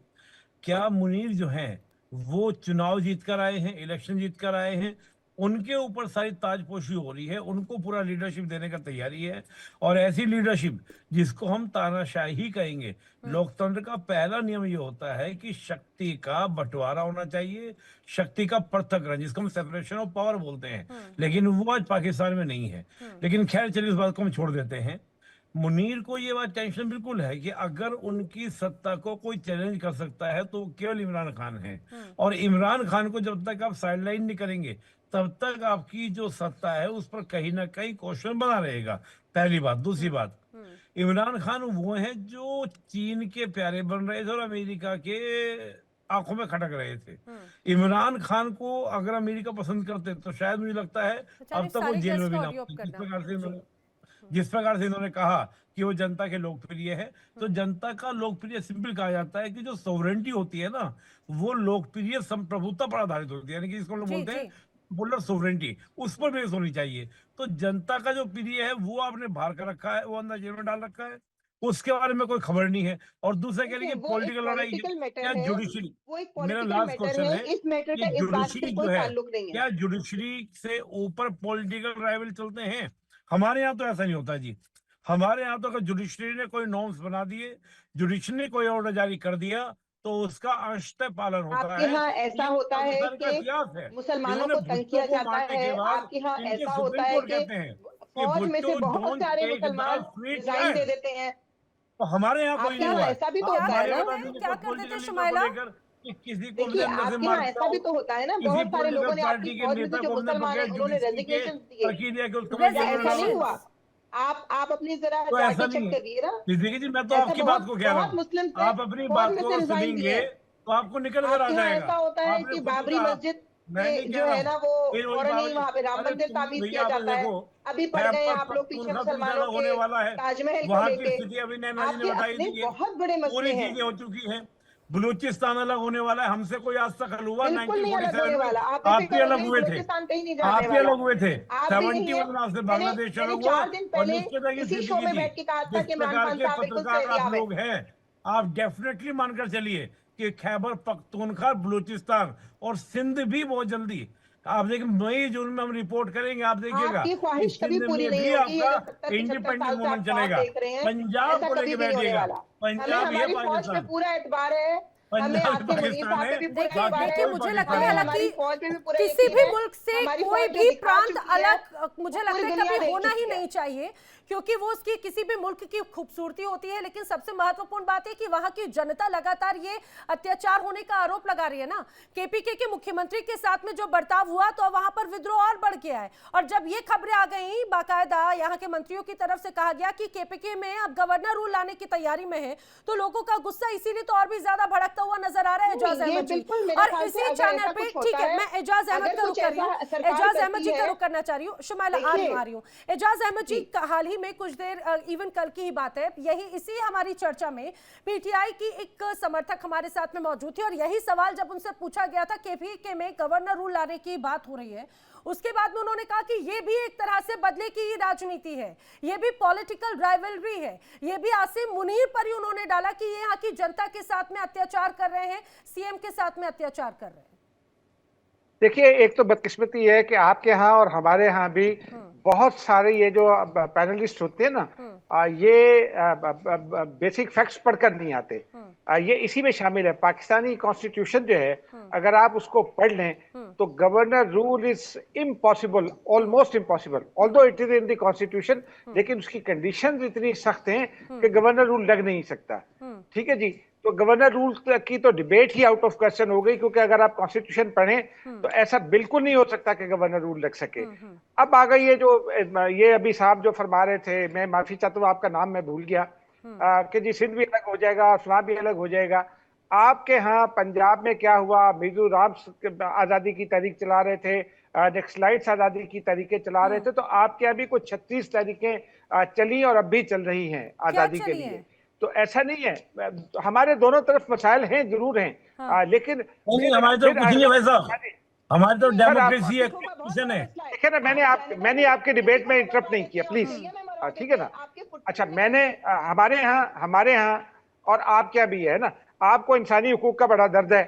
क्या मुनीर जो हैं वो चुनाव जीत कर आए हैं, इलेक्शन जीत कर आए हैं, उनके ऊपर सारी ताजपोशी हो रही है, उनको पूरा लीडरशिप देने का तैयारी है। और ऐसी लीडरशिप जिसको हम तानाशाही कहेंगे। लोकतंत्र का पहला नियम ये होता है कि शक्ति का बंटवारा होना चाहिए, शक्ति का पृथक्करण, जिसको हम सेपरेशन ऑफ पावर बोलते हैं, लेकिन वो आज पाकिस्तान में नहीं है। लेकिन खैर चलिए इस बात को हम छोड़ देते हैं। मुनीर को ये बात टेंशन बिल्कुल है कि अगर उनकी सत्ता को कोई चैलेंज कर सकता है तो केवल इमरान खान है। और इमरान खान को जब तक आप साइडलाइन नहीं करेंगे तब तक आपकी जो सत्ता है उस पर कहीं ना कहीं क्वेश्चन बना रहेगा। पहली बात। दूसरी बात, इमरान खान वो है जो चीन के प्यारे बन रहे थे और अमेरिका के आंखों में खटक रहे थे। इमरान खान को अगर अमेरिका पसंद करते तो शायद मुझे लगता है अब तक वो जेल में भी ना होते। जिस प्रकार से इन्होंने कहा कि वो जनता के लोकप्रिय है, तो जनता का लोकप्रिय सिंपल कहा जाता है कि जो सोवरेंटी होती है ना वो लोकप्रिय संप्रभुता पर आधारित होती है, यानी कि इसको लोग बोलते हैं पोलर सोवरेंटी, उस पर बेस होनी चाहिए। तो जनता का जो प्रिय है वो आपने बाहर कर रखा है, वो अंदर जेल में डाल रखा है, उसके बारे में कोई खबर नहीं है। और दूसरा कह रही है पॉलिटिकल लड़ाई, क्या जुडिशरी, मेरा लास्ट क्वेश्चन है कि जुडिशरी जो है क्या जुडिशरी से ऊपर पॉलिटिकल राइवल चलते हैं? हमारे यहाँ तो ऐसा नहीं होता जी। हमारे यहाँ तो अगर जुडिशरी ने कोई नॉर्म्स बना दिए, जुडिशरी ने कोई ऑर्डर जारी कर दिया तो उसका अंशतः पालन होता है। आपके यहाँ ऐसा होता है कि मुसलमानों को तंग किया जाता है, आपके यहाँ ऐसा होता है कि फौज में से बहुत सारे मुसलमान रिजाइन दे देते हैं। तो हमारे यहाँ कोई नहीं हुआ। ऐसा भी तो होता है ना, क्या करते थे शुमाइला? देखिए आपके यहाँ ऐसा भी तो होता है ना, बहुत सारे लोगों ने आपकी फौज में जो मुसलमान है उन्होंने रेजिग्नेशन दिए, ऐसा नहीं हुआ। आप अपनी जरा जाके चेक करिए ना। जी मैं तो आपकी बात को कह रहा हूँ, आप अपनी बात को सुनेंगे तो आपको निकल कर आ जाएगा। ऐसा होता है कि बाबरी मस्जिद जो है ना वो फौरन ही वहाँ पे राम मंदिर तामीर किया जाता है। अभी पड़ गए आप लोग पीछे मुसलमानों के ताजमहल को लेके, बहुत बड़े मसले हैं, हो चुकी है। बलूचिस्तान अलग होने वाला है, हमसे कोई आज तक हल हुआ? 1947 में आप भी अलग हुए थे, आप भी अलग हुए थे। 71 से बांग्लादेश अलग हुआ। और इसी शो में बैठ के कहा था कि इमरान खान साहब बिल्कुल सही आप लोग हैं, आप डेफिनेटली मानकर चलिए कि खैबर पख्तूनख्वा, बलूचिस्तान और सिंध भी बहुत जल्दी, आप देखिए मई जून में हम रिपोर्ट करेंगे, आप देखिएगा आपकी ख्वाहिश कभी पूरी नहीं होगी। आपका इंडिपेंडेंट मूवमेंट चलेगा। पंजाब को लेके बैठिएगा, पंजाब ये पाकिस्तान, पूरा एतबार है। देखिए मुझे लगता है हालांकि किसी भी मुल्क से कोई भी प्रांत अलग मुझे लगता है कभी होना ही नहीं चाहिए, क्योंकि वो उसकी किसी भी मुल्क की खूबसूरती होती है। लेकिन सबसे महत्वपूर्ण बात है कि वहां की जनता लगातार ये अत्याचार होने का आरोप लगा रही है ना। केपीके के मुख्यमंत्री के साथ में जो बर्ताव हुआ तो वहां पर विद्रोह और बढ़ गया है। और जब ये खबरें आ गई बाकायदा यहाँ के मंत्रियों की तरफ से कहा गया कि केपीके में अब गवर्नर रूल लाने की तैयारी में है, तो लोगों का गुस्सा इसीलिए तो और भी ज्यादा भड़कता हुआ नजर आ रहा है एजाज अहमद जी। और इसी चैनल पे ठीक है, मैं एजाज अहमद का रुख कर रही हूँ, एजाज अहमद जी का रुख करना चाह रही हूँ। शुमाइला आ रही हूँ। एजाज अहमद जी हाल ही में कुछ देर इवन कल की ही बात है, यही इसी हमारी चर्चा में पीटीआई की एक समर्थक हमारे साथ में मौजूद थी और यही सवाल जब उनसे पूछा गया था केपीके में गवर्नर रूल लाने की बात हो रही है, उसके बाद में उन्होंने कहा कि ये भी एक तरह से बदले की ही राजनीति है, ये भी पॉलिटिकल राइवलरी है। ये भी आसिम मुनीर पर ही उन्होंने डाला कि ये यहाँ की जनता के साथ में अत्याचार कर रहे हैं, सीएम के साथ में अत्याचार कर रहे हैं। देखिए एक तो बदकिस्मती है कि आपके यहाँ और हमारे यहाँ भी बहुत सारे ये जो पैनलिस्ट होते हैं ना, ये बेसिक फैक्ट्स पढ़कर नहीं आते। ये इसी में शामिल है। पाकिस्तानी कॉन्स्टिट्यूशन जो है अगर आप उसको पढ़ लें तो governor rule is impossible, almost impossible, although it is in the constitution, लेकिन उसकी कंडीशंस इतनी सख्त हैं कि गवर्नर रूल लग नहीं सकता। ठीक है जी, तो गवर्नर रूल की तो debate he out of question हो गई, क्योंकि अगर आप कॉन्स्टिट्यूशन पढ़ें तो ऐसा बिल्कुल नहीं हो सकता कि गवर्नर रूल लग सके। अब आ गई ये अभी साहब जो फरमा रहे थे, मैं माफी चाहता हूँ आपका नाम मैं भूल गया, कि जी सिंध भी अलग हो जाएगा, वहां भी अलग हो जाएगा। आपके यहाँ पंजाब में क्या हुआ, मिजोरम आजादी की तारीख चला रहे थे, नेक्सलाइट्स आजादी की तारीखें चला रहे थे, तो आपके यहाँ भी कुछ 36 तारीखें चली और अब भी चल रही हैं आजादी के लिए। तो ऐसा नहीं है, हमारे दोनों तरफ मसाइल हैं, जरूर हैं, लेकिन हमारे तो कुछ नहीं है वैसा, हमारे तो डेमोक्रेसी है। देखिए ना, मैंने आपके डिबेट में इंटरप्ट नहीं किया, प्लीज। ठीक है ना। अच्छा, मैंने हमारे यहाँ और आपके यहाँ भी है ना, आपको इंसानी हुकूक का बड़ा दर्द है,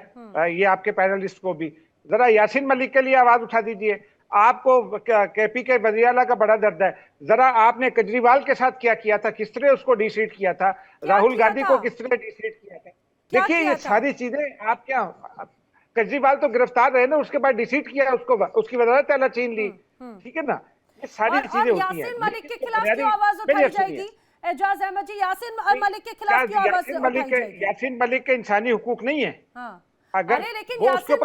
ये आपके पैनलिस्ट को भी। जरा यासीन मलिक के लिए आवाज उठा दीजिए। आपको केपी के वज़ीर-ए-आला का बड़ा दर्द है। जरा आपने केजरीवाल के साथ क्या किया था, किस तरह उसको डिसीट किया था, राहुल गांधी को किस तरह डिसीट किया था। देखिए ये सारी चीजें आप क्या, केजरीवाल तो गिरफ्तार रहे ना, उसके बाद डिसीट किया उसको, उसकी वजारत आला छीन ली, ठीक है ना। ये सारी चीजें होती हैं। यासीन मलिक के खिलाफ क्यों आवाज उठाई जाएगी? एजाज अहमद जी, यासीन मलिक के खिलाफ क्यों आवाज उठाई जाएगी? यासीन मलिक के इंसानी हुकूक नहीं है। अरे लेकिन यासीन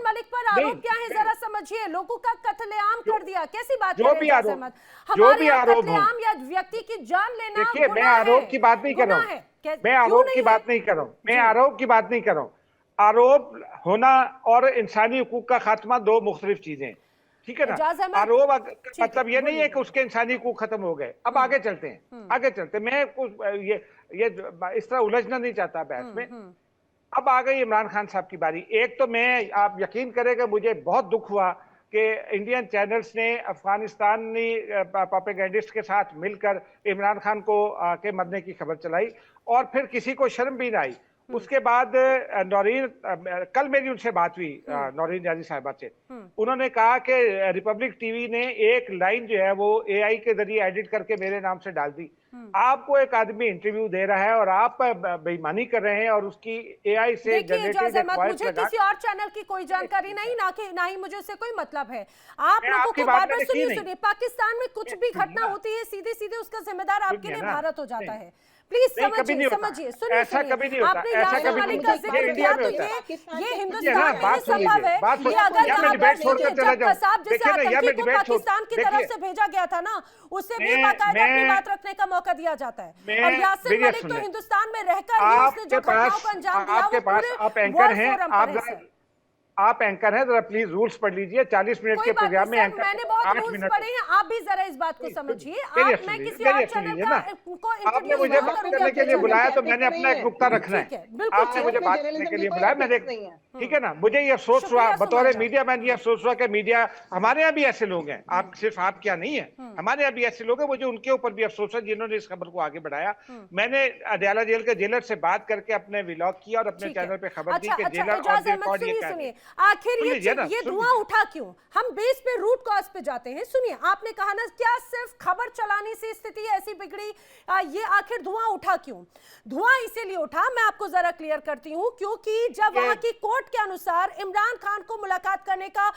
मलिक पर आरोप क्या है जरा समझिए। लोगों का कत्लेआम कर दिया, कैसी बात कर रहे हैं अहमद? हमारे यहाँ कत्लेआम या व्यक्ति की जान लेना, देखिए मैं आरोप की बात नहीं कर रहा हूँ, मैं आरोप की बात नहीं कर रहा हूँ, मैं आरोप की बात नहीं कर रहा हूँ। आरोप होना और इंसानी हुकूक का खात्मा दो मुख्तलिफ चीजें, ठीक है ना। आरोप मतलब ये नहीं है कि उसके इंसानी हुकूक खत्म हो गए। अब आगे चलते हैं, आगे चलते हैं। मैं ये इस तरह उलझना नहीं चाहता बहस में। अब आ गई इमरान खान साहब की बारी। एक तो मैं, आप यकीन करेंगे, मुझे बहुत दुख हुआ कि इंडियन चैनल्स ने अफगानिस्तानी प्रोपेगेंडिस्ट के साथ मिलकर इमरान खान को के मरने की खबर चलाई और फिर किसी को शर्म भी ना आई। उसके बाद नौरीन, कल मेरी उनसे बात हुई नौरीन जाजी साहिबा से, उन्होंने कहा कि रिपब्लिक टीवी ने एक लाइन जो है वो एआई के जरिए एडिट करके मेरे नाम से डाल दी। आपको एक आदमी इंटरव्यू दे रहा है और आप बेईमानी कर रहे हैं और उसकी एआई से जनरेटेड वॉइस मुझे किसी और चैनल की कोई जानकारी नहीं, ना ही मुझे उससे कोई मतलब है। आप लोगों को बार बार सुनिए, पाकिस्तान में कुछ भी घटना होती है सीधे सीधे उसका जिम्मेदार आपके लिए भारत हो जाता है। प्लीज समझिए, सुनिए। ऐसा कभी नहीं होता, आपने यासीन मलिक का जिक्र किया तो ये हिंदुस्तान में ही संभव है कि अगर जब कसाब जैसे आतंकी को पाकिस्तान की तरफ से भेजा गया था ना, उससे भी बाकायदा अपनी बात रखने का मौका दिया जाता है। और यासीन मलिक तो हिंदुस्तान में रहकर ही उसने जो घटनाओं को अंजाम दिया वो पूरे वर्ल्ड फोरम पर है। आप एंकर हैं, जरा प्लीज रूल्स पढ़ लीजिए। 40 मिनट के प्रोग्राम में एंकर, मैंने बहुत रूल्स पढ़े हैं, आप भी जरा इस बात को समझिए। आप, मैं किसी और चैनल को आपने मुझे बात करने के लिए बुलाया तो मैंने अपना एक नुक्ता रखना है। आपने मुझे बात करने के लिए बुलाया, मैंने, ठीक है ना। मुझे ये अफसोस हुआ बतौर मीडिया मैन, ये अफसोस हुआ कि मीडिया, हमारे यहाँ भी ऐसे लोग हैं, आप सिर्फ आप क्या नहीं है, हमारे यहाँ भी ऐसे लोग हैं। मुझे उनके ऊपर भी अफसोस है जिन्होंने इस खबर को आगे बढ़ाया। मैंने अडयाला जेल के जेलर से बात करके अपने व्लॉग किया और अपने चैनल पे खबर दी कि जेलर, आखिर ये धुआं उठा क्यों? हम बेस पे, रूट कॉज पे जाते हैं। सुनिए, आपने कहा ना, क्या सिर्फ खबर चलाने से स्थिति ऐसी बिगड़ी? ये आखिर धुआं उठा क्यों? धुआं इसीलिए उठा, मैं आपको जरा क्लियर करती हूं, क्योंकि जब वहां की कोर्ट के अनुसार इमरान खान को मुलाकात करने का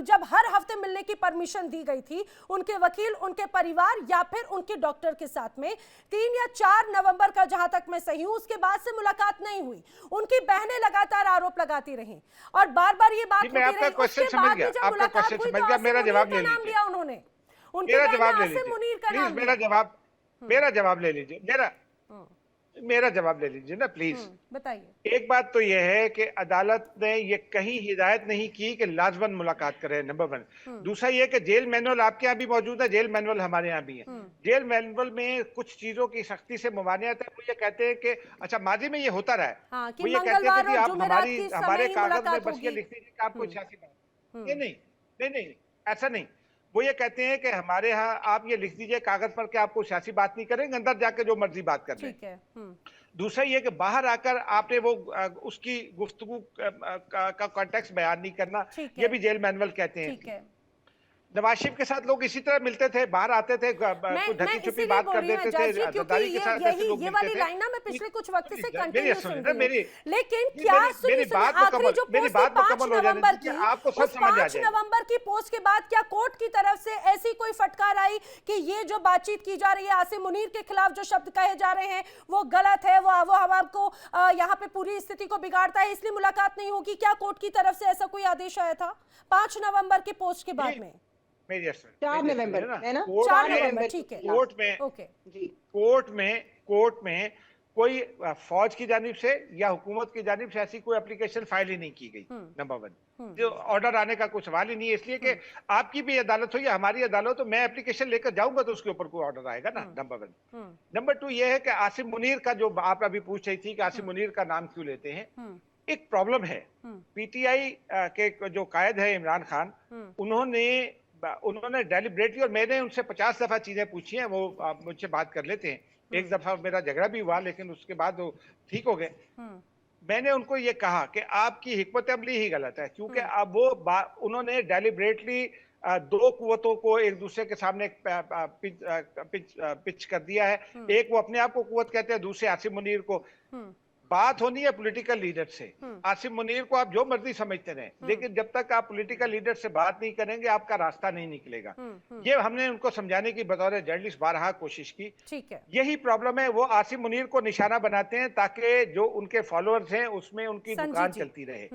जब हर हफ्ते मिलने की परमिशन दी गई थी, उनके वकील, उनके परिवार या फिर उनके डॉक्टर के साथ में 3 या 4 नवंबर का, जहां तक मैं सही हूं, उसके बाद से मुलाकात नहीं हुई। उनकी बहनें लगातार आरोप लगाती रहीं और बार-बार ये बात होती रही। क्वेश्चन समझ गया, आपका क्वेश्चन समझ गया। मेरा जवाब ले लीजिए, उन्होंने मेरा जवाब ले लीजिए, मेरा जवाब ले लीजिए, मेरा जवाब ले लीजिए ना प्लीज। बताइए। एक बात तो यह है कि अदालत ने ये कहीं हिदायत नहीं की कि लाजमन मुलाकात करें, नंबर 1। दूसरा ये कि जेल मैनुअल आपके यहाँ भी मौजूद है, जेल मैनुअल हमारे यहाँ भी है। जेल मैनुअल में कुछ चीजों की सख्ती से मुमानियत है। वो ये कहते हैं कि अच्छा, माजी में ये होता रहा है, वो ये कहते हैं कि आप हमारे कागज में बस ये लिख दीजिए कि आपको सियासी बात, ये नहीं, ऐसा नहीं। वो ये कहते हैं कि हमारे यहाँ आप ये लिख दीजिए कागज पर कि आपको सियासी बात नहीं करेंगे, अंदर जाके जो मर्जी बात कर रहे हैं। दूसरा ये कि बाहर आकर आपने वो उसकी गुफ्तगू का कॉन्टेक्स्ट बयान नहीं करना, ये भी जेल मैनुअल कहते हैं। नवाज शरीफ के साथ लोग इसी तरह मिलते थे, बाहर आते थे, ढकी छुपी बात कर देते थे, जरदारी के साथ ऐसे लोग मिलते थे। ये वाली लाइन मैं पिछले कुछ वक्त से कंटिन्यू सुन रही हूं। लेकिन क्या मेरी बात मुकम्मल हो जाने दीजिए, आपको सब समझ आ जाए। 5 नवंबर की पोस्ट के बाद क्या कोर्ट की तरफ से ऐसी कोई फटकार आई कि ये जो बातचीत की जा रही है, आसिम मुनीर के खिलाफ जो शब्द कहे जा रहे हैं वो गलत है, वो हमको यहाँ पे पूरी स्थिति को बिगाड़ता है, इसलिए मुलाकात नहीं होगी? क्या कोर्ट की तरफ से ऐसा कोई आदेश आया था 5 नवंबर की पोस्ट के बाद में? 4 नवंबर है ना, 4 नवंबर, ठीक है। कोर्ट में कोई फौज की जानिब से या हुकूमत की जानिब से ऐसी कोई एप्लीकेशन फाइल ही नहीं की गई, नंबर 1। जो ऑर्डर आने का कुछ सवाल ही नहीं है, इसलिए कि आपकी भी अदालत हो या हमारी अदालत हो, मैं एप्लीकेशन लेकर जाऊंगा तो उसके ऊपर कोई ऑर्डर आएगा ना, नंबर 1। नंबर 2 ये है कि आसिम मुनीर का, जो आप अभी पूछ रही थी कि आसिम मुनीर का नाम क्यों लेते हैं, एक प्रॉब्लम है। पीटीआई के जो कायद है इमरान खान, उन्होंने उन्होंने डेलिब्रेटली, और मैंने उनसे 50 दफा चीजें पूछी हैं, वो मुझसे बात कर लेते हैं। एक दफा मेरा झगड़ा भी हुआ, लेकिन उसके बाद वो ठीक हो गए। मैंने उनको ये कहा कि आपकी हिकमत अमली ही गलत है, क्योंकि अब वो उन्होंने डेलिब्रेटली दो कुव्वतों को एक दूसरे के सामने पिच कर दिया है। एक वो अपने आप को कुव्वत कहते हैं, दूसरे आसिम मुनीर को। बात होनी है पॉलिटिकल लीडर से। आसिम मुनीर को आप जो मर्जी समझते रहे, लेकिन जब तक आप पॉलिटिकल लीडर से बात नहीं करेंगे आपका रास्ता नहीं निकलेगा। ये हमने उनको समझाने की बतौर जर्नलिस्ट बारहा कोशिश की। ठीक है, यही प्रॉब्लम है, वो आसिम मुनीर को निशाना बनाते हैं ताकि जो उनके फॉलोअर्स हैं उसमें उनकी दुकान चलती रहे,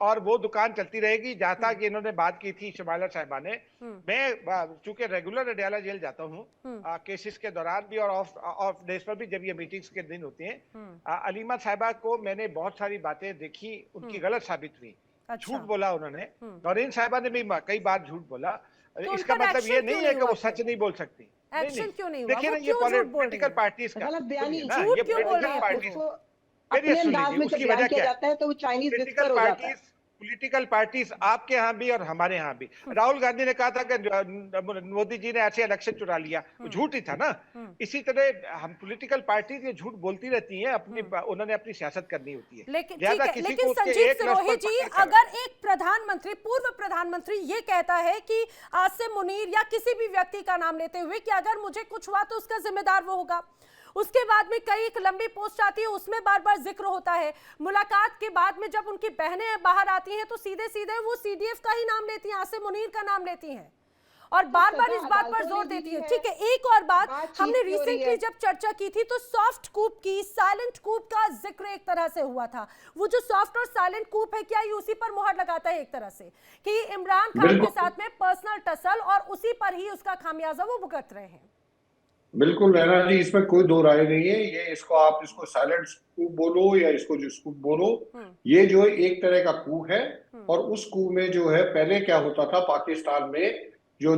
और वो दुकान चलती रहेगी। जहां तक इन्होंने बात की थी शमाला साहिबा ने, मैं चूंकि रेगुलर अडयाला जेल जाता हूँ केसेस के दौरान भी और ऑफ डेज पर भी, जब ये मीटिंग्स के दिन होते हैं, अलीमा साहिबा को मैंने बहुत सारी बातें देखी, उनकी गलत साबित हुई। अच्छा। झूठ बोला उन्होंने, नौरीन साहिबा ने भी कई बार झूठ बोला। तो इसका मतलब ये नहीं है कि वो सच नहीं बोल सकती। एक्शन क्यों नहीं हुआ? देखिए ना, वो ये क्यों झूठ बोल रही पॉलिटिकल है? पार्टीज का गलत बयानी, सुनिए ना, झूठ ये क्यों बोल रही पॉलिटिकल है? पार्टीज उसको मेरी अपने सुन अंदाज लीजिए, में उसकी जब बयान वजह किया क्या है। जाता है तो वो चाइनीज विस्पर पॉलिटिकल हो जाता है। पॉलिटिकल पार्टीज आपके यहाँ भी और हमारे यहाँ भी। राहुल गांधी ने कहा था कि मोदी जी ने ऐसे इलेक्शन चुरा लिया, झूठ ही था ना। इसी तरह हम पॉलिटिकल पार्टीज ये झूठ बोलती रहती हैं, अपनी उन्होंने अपनी सियासत करनी होती है। लेकिन लिहाजा ठीक है, किसी लेकिन को उसके संजीव एक लफ्ज़ सिरोही पर जी, पकड़ कर- अगर एक प्रधानमंत्री, पूर्व प्रधानमंत्री ये कहता है कि आसिम मुनीर या किसी भी व्यक्ति का नाम लेते हुए कि अगर मुझे कुछ हुआ तो उसका जिम्मेदार वो होगा, उसके बाद में कई एक लंबी पोस्ट आती है, उसमें बार बार जिक्र होता है। मुलाकात के बाद में जब उनकी बहनें बाहर आती हैं तो सीधे सीधे वो सीडीएफ का ही नाम लेती हैं, आसिम मुनीर का नाम लेती हैं और बार बार इस बात पर जोर देती है। ठीक है, एक और बात, हमने रिसेंटली जब चर्चा की थी तो सॉफ्ट कूप की, साइलेंट कूप का जिक्र एक तरह से हुआ था। वो जो सॉफ्ट और साइलेंट कूप है, क्या ये उसी पर मुहर लगाता है एक तरह से कि इमरान खान के साथ में पर्सनल टसल और उसी पर ही उसका खामियाजा वो भुगत रहे हैं? बिल्कुल नैना जी, इसमें कोई दो राय नहीं है। ये इसको साइलेंट स्कूप बोलो या इसको जो स्कूप बोलो, ये जो है एक तरह का कू है। और उस कू में जो है पहले क्या होता था, पाकिस्तान में जो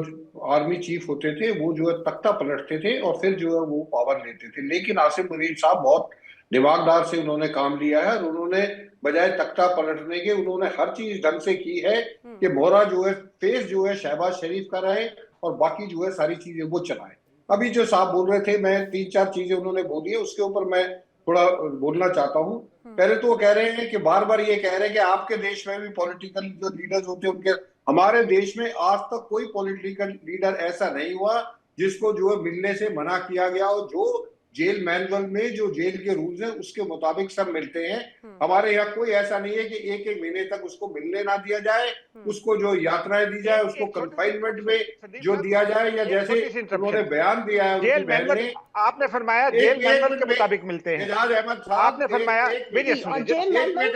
आर्मी चीफ होते थे वो जो है तख्ता पलटते थे और फिर जो है वो पावर लेते थे। लेकिन आसिम मुनीर साहब बहुत दिमागदार से उन्होंने काम लिया है और उन्होंने बजाय तख्ता पलटने के उन्होंने हर चीज ढंग से की है कि मोहरा जो है फेस जो है शहबाज शरीफ का रहे और बाकी जो है सारी चीजें वो चलाए। अभी जो साहब बोल रहे थे, मैं 3-4 चीजें उन्होंने बोली है, उसके ऊपर मैं थोड़ा बोलना चाहता हूँ। पहले तो वो कह रहे हैं कि बार बार ये कह रहे हैं कि आपके देश में भी पॉलिटिकल जो लीडर्स होते हैं उनके, हमारे देश में आज तक कोई पॉलिटिकल लीडर ऐसा नहीं हुआ जिसको जो है मिलने से मना किया गया हो। जो जेल मैनुअल में जो जेल के रूल्स हैं उसके मुताबिक सब मिलते हैं। हमारे यहाँ कोई ऐसा नहीं है कि एक एक महीने तक उसको मिलने ना दिया जाए, उसको जो यात्राएं दी जाए, उसको कंफाइनमेंट में जो दिया जाए, या जैसे उन्होंने बयान दिया है जेल मैनुअल, आपने फरमाया जेल मैनुअल के मुताबिक मिलते हैं। एजाज अहमद साहब आपने फरमाया, जेल मैनुअल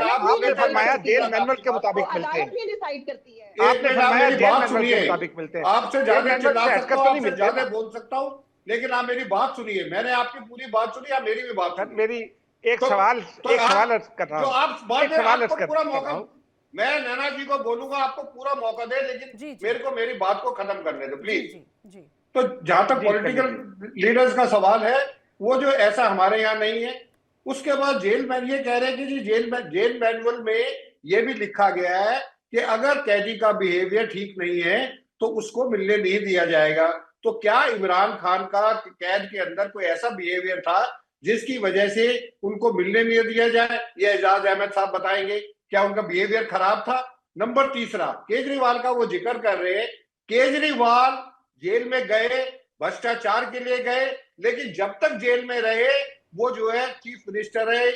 आपने फरमाया जेल मैनुअल के मुताबिक मिलते हैं। डिसाइड करती है। आपने फरमाया जेल मैनुअल के मुताबिक मिलते हैं। आपसे ज्यादा चिल्ला सकता हूं, आपसे मिलते ज्यादा बोल सकता हूं, लेकिन आप मेरी बात सुनिए। मैंने आपकी पूरी बात सुनी, आप मेरी भी बात सुनिए। मेरी एक सवाल कर रहा हूं। आप पूरा मौका, मैं नैना जी को बोलूंगा आपको पूरा मौका दे, लेकिन मेरे को मेरी बात को खत्म करने दो प्लीज। तो जहां तक पॉलिटिकल लीडर्स का सवाल है, वो जो ऐसा हमारे यहाँ नहीं है। उसके बाद जेल मैन ये कह रहे हैं कि जी जेल मैनुअल में ये भी लिखा गया है कि अगर कैदी का बिहेवियर ठीक नहीं है तो उसको मिलने नहीं दिया जाएगा। तो क्या इमरान खान का कैद के अंदर कोई ऐसा बिहेवियर था जिसकी वजह से उनको मिलने नहीं दिया जाए? ये एजाज अहमद साहब बताएंगे, क्या उनका बिहेवियर खराब था? नंबर तीसरा, केजरीवाल का वो जिक्र कर रहे हैं। केजरीवाल जेल में गए, भ्रष्टाचार के लिए गए, लेकिन जब तक जेल में रहे वो जो है चीफ मिनिस्टर है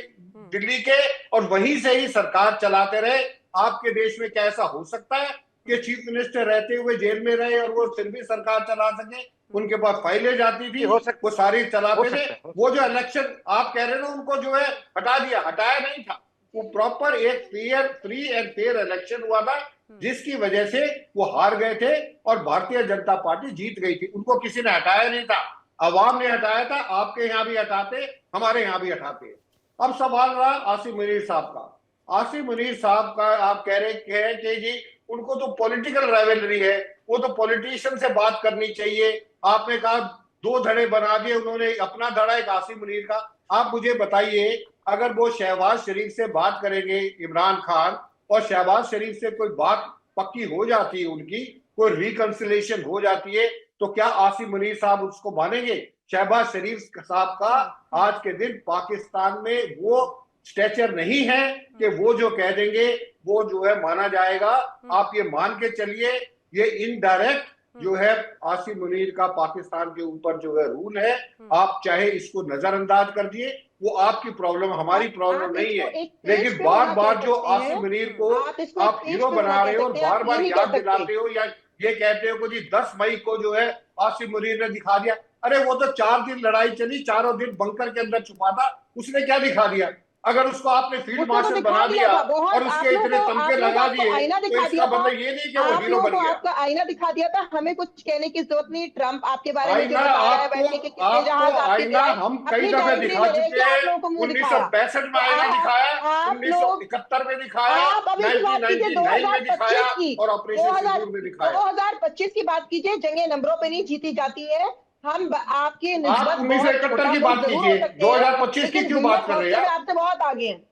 दिल्ली के और वहीं से ही सरकार चलाते रहे। आपके देश में क्या ऐसा हो सकता है कि चीफ मिनिस्टर रहते हुए जेल में रहे और वो फिर भी सरकार चला सके? उनके पास फाइलें जाती थी, वो सारी चलाते थे। वो जो इलेक्शन आप कह रहे हो उनको जो है हटा दिया, हटाया नहीं था। वो प्रॉपर एक फ्री एंड फेयर इलेक्शन हुआ था जिसकी वजह से वो हार गए थे और भारतीय जनता पार्टी जीत गई थी। उनको किसी ने हटाया नहीं था, अवाम ने हटाया था। आपके यहाँ भी हटाते, हमारे यहाँ भी हटाते। अब सवाल रहा आसिम मुनीर साहब का। आसिम मुनीर साहब का आप कह रहे हैं कि जी उनको तो पॉलिटिकल राइवलरी है, वो तो पॉलिटिशियन से बात करनी चाहिए। आपने कहा 2 धड़े बना दिए उन्होंने, अपना धड़ा एक आसिम मुनीर का। आप मुझे बताइए, अगर वो शहबाज शरीफ से बात करेंगे इमरान खान और शहबाज शरीफ से कोई बात पक्की हो जाती है, उनकी कोई रिकंसिलेशन हो जाती है, तो क्या आसिम मुनीर साहब उसको मानेंगे? शहबाज शरीफ साहब का आज के दिन पाकिस्तान में वो स्टेचर नहीं है कि वो जो कह देंगे वो जो है माना जाएगा। आप ये मान के चलिए, ये इनडायरेक्ट जो है आसिम मुनीर का पाकिस्तान के ऊपर जो है रूल है। आप चाहे इसको नजरअंदाज कर दिए, वो आपकी प्रॉब्लम, हमारी प्रॉब्लम नहीं है, लेकिन बार बार जो आसिम मुनीर को आप हीरो बना रहे हो और बार बार याद दिलाते हो, या ये कहते हो कि जी 10 मई को जो है आसिम मुनीर ने दिखा दिया। अरे वो तो 4 दिन लड़ाई चली, चारों दिन बंकर के अंदर छुपा था, उसने क्या दिखा दिया? अगर उसको आपने फील्ड मार्शल बना दिया और उसके इतने तमके लगा दिए, तो इसका मतलब ये नहीं कि वो हीरो बन गया। आपका आईना दिखा दिया था, हमें कुछ कहने की जरूरत नहीं। ट्रम्प आपके बारे में आईना हम कई दफे दिखा चुके हैं। 1965 में आईना दिखाया, 1971 में दिखाया, 1999 में दिखाया और ऑपरेशन सिंदूर में दिखाया। 2025 की बात कीजिए, जंगे नंबरों पे नहीं जीती जाती है। हम आपके 1971 की बात कीजिए, 2025 की क्यों बात कर रहे हैं? आपसे बहुत आगे हैं।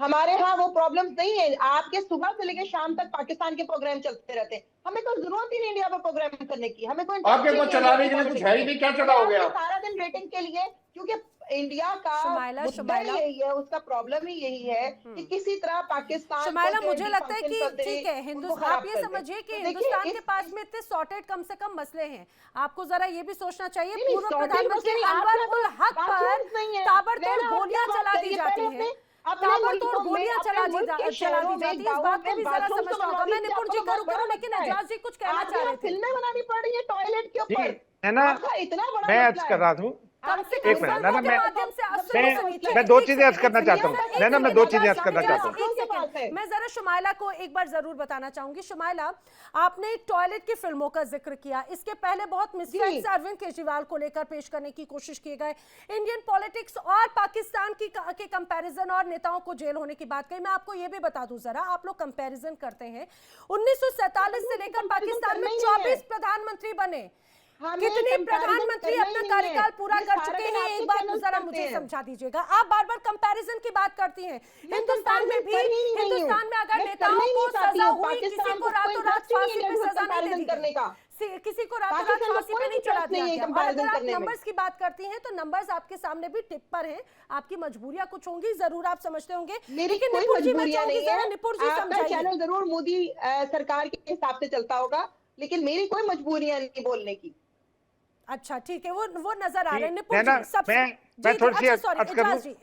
हमारे यहाँ वो प्रॉब्लम्स नहीं है। आपके सुबह से लेकर शाम तक पाकिस्तान के प्रोग्राम चलते रहते हैं, हमें कोई जरूरत ही नहीं इंडिया में प्रोग्राम करने की। हमें कोई आपके पास चलाने के लिए कुछ है ही नहीं, क्या चलाओगे आप? सारा दिन रेटिंग के लिए, क्योंकि इंडिया का मुद्दा ही यही है, उसका प्रॉब्लम ही यही है कि किसी तरह पाकिस्तान शमाइला, मुझे लगता है कि ठीक है, हिंदुस्तान, आप ये समझिए कि हिंदुस्तान के पास में इतने सॉर्टेड कम से कम मसले हैं। आपको जरा ये भी सोचना चाहिए, पूर्व प्रधानमंत्री अनवर उल हक पर ताबड़तोड़ गोलियां चला दी जाती है, ताबड़तोड़ गोलियां चला दी जाती है। इस बात को भी जरा समझना होगा। मैं निपुण जी करूँ, लेकिन एजाज जी कुछ कहना चाह रहे थे। फिल्में बनानी पड़ रही है टॉयलेट के ऊपर, है ना? इतना बड़ा मैं अर्ज कर रहा हूँ, एक मिनट ना, मैं 2 चीजें अर्ज करना चाहता हूँ। मैं 2 चीजें अर्ज करना चाहता हूँ। मैं जरा शुमाइला को एक बार जरूर बताना चाहूंगी। शुमाइला, आपने टॉयलेट की फिल्मों का जिक्र किया, इसके पहले बहुत मिसफैक्ट्स अरविंद केजरीवाल को लेकर पेश करने की कोशिश की गई, इंडियन पॉलिटिक्स और पाकिस्तान के कंपैरिजन और नेताओं को जेल होने की बात कही। मैं आपको ये भी बता दूं, जरा आप लोग कंपैरिजन करते हैं, 1947 से लेकर पाकिस्तान में 24 प्रधानमंत्री बने, कितने प्रधानमंत्री अपना कार्यकाल पूरा कर चुके हैं? एक बार जरा मुझे समझा दीजिएगा। आप बार बार कंपैरिजन की बात करती हैं। हिंदुस्तान में भी, हिंदुस्तान में अगर नेताओं को सजा हुई, किसी को रातों रात फांसी पे सजा नहीं दी गई, किसी को रातों रात फांसी पे नहीं चढ़ा दिया गया। और अगर आप नंबर्स की बात करती हैं तो नंबर्स आपके सामने भी टिप पर हैं, आपकी मजबूरियां कुछ होंगी, जरूर आप समझते होंगे, लेकिन निपुण जी मैं चाहूंगी जरा निपुण जी समझाइए। चैनल जरूर मोदी सरकार के हिसाब से चलता होगा, लेकिन मेरी कोई मजबूरियां नहीं बोलने की। अच्छा ठीक है, वो नजर आ रहे हैं। निपुण जी, मैं थोड़ी सी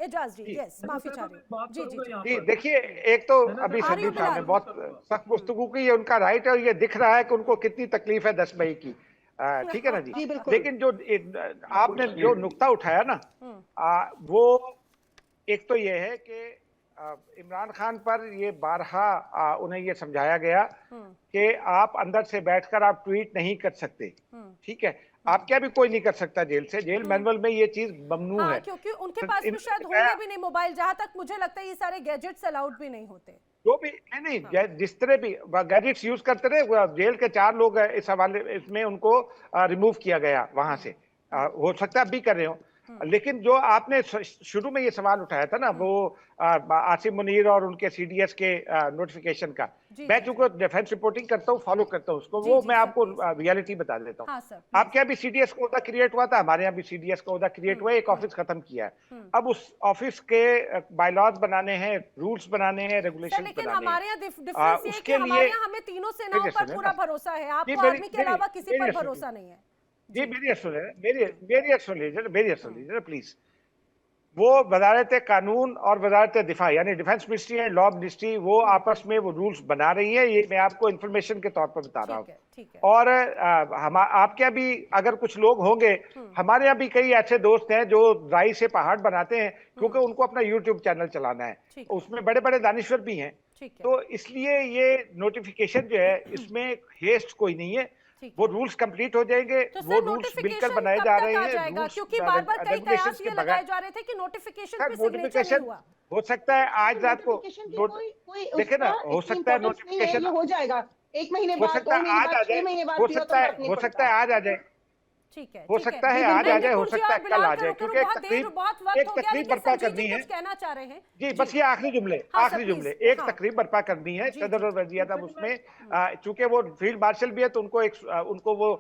एजाज जी, यस, माफी चाह रही हूं। जी, देखिए, एक तो अभी संदीप साहब ने बहुत सख्त गुफ्तगू की, उनका राइट है और ये दिख रहा है कि उनको कितनी तकलीफ है 10 मई की, ठीक है ना जी? लेकिन जो आपने जो नुक्ता उठाया ना, वो एक तो ये है कि इमरान खान पर ये बारहा उन्हें ये समझाया गया कि आप अंदर से बैठकर आप ट्वीट नहीं कर सकते, ठीक है? आप क्या भी कोई नहीं कर सकता जेल से, जेल मैनुअल में ये चीज ममनू है, क्योंकि उनके पास भी शायद होंगे भी नहीं मोबाइल, जहां तक मुझे लगता है ये सारे गैजेट्स अलाउड भी नहीं होते। जो भी नहीं, जिस तरह भी गैजेट्स यूज करते रहे, जेल के 4 लोग इस हवाले इसमें उनको रिमूव किया गया वहां से, हो सकता है अब भी कर रहे हो। लेकिन जो आपने शुरू में ये सवाल उठाया था ना, वो आसिम मुनीर और उनके सीडीएस के नोटिफिकेशन का, मैं चूंकि डिफेंस रिपोर्टिंग करता हूँ, फॉलो करता हूँ उसको, वो मैं आपको रियलिटी बता देता हूँ। आपके यहाँ भी सीडीएस का ओहदा क्रिएट हुआ था, हमारे यहाँ भी सीडीएस का ओहदा क्रिएट हुआ, एक ऑफिस खत्म किया है। अब उस ऑफिस के बायलॉज बनाने हैं, रूल्स बनाने हैं, रेगुलेशन बनाने हैं, उसके लिए हमें तीनों सेनाओं पर पूरा भरोसा है, आपको आर्मी के अलावा किसी पर भरोसा नहीं है। जी, मेरी सुन लीजिए प्लीज। वो वजारत कानून और वजारत दिफा यानी defence ministry and law ministry, वो आपस में वो रूल्स बना रही है, ये मैं आपको इंफॉर्मेशन के तौर पर बता रहा हूँ। और आपके यहाँ भी अगर कुछ लोग होंगे, हमारे यहाँ भी कई ऐसे दोस्त हैं जो राई से पहाड़ बनाते हैं, क्योंकि उनको अपना यूट्यूब चैनल चलाना है, उसमें बड़े बड़े दानिश्वर भी हैं, तो इसलिए ये नोटिफिकेशन जो है, इसमें हेस्ट कोई नहीं है, वो रूल्स कंप्लीट हो जाएंगे, तो वो रूल्स मिलकर बनाए जा रहे हैं, क्योंकि बार-बार कई कयास ये लगाए जा रहे थे कि नोटिफिकेशन पे सिग्नेचर नहीं हुआ। हो सकता है आज रात को देखे ना, हो सकता है नोटिफिकेशन हो जाएगा, 1 महीने बाद, 2 महीने बाद, 6 महीने बाद, हो सकता है आज आ जाए। ठीक है, हो ठीक है। सकता है लेकिन आज मैं आ जाए, हो निपुण जी सकता है और कल बिलाल आ पे जाए, रुक क्योंकि बहुत देर बहुत वक्त एक हो गया, तकरीब लेकिन बर्पा संजीव करनी जी है। कुछ कहना चाह रहे हैं। जी बस ये आखिरी जुमले, हाँ, आखिरी सर, जुमले। प्लीज, एक हाँ। तकरीब बर्पा करनी है जी, सदर जी, और वज़ीर आज़म उसमें, चूंकि वो फील्ड मार्शल भी है तो उनको उनको वो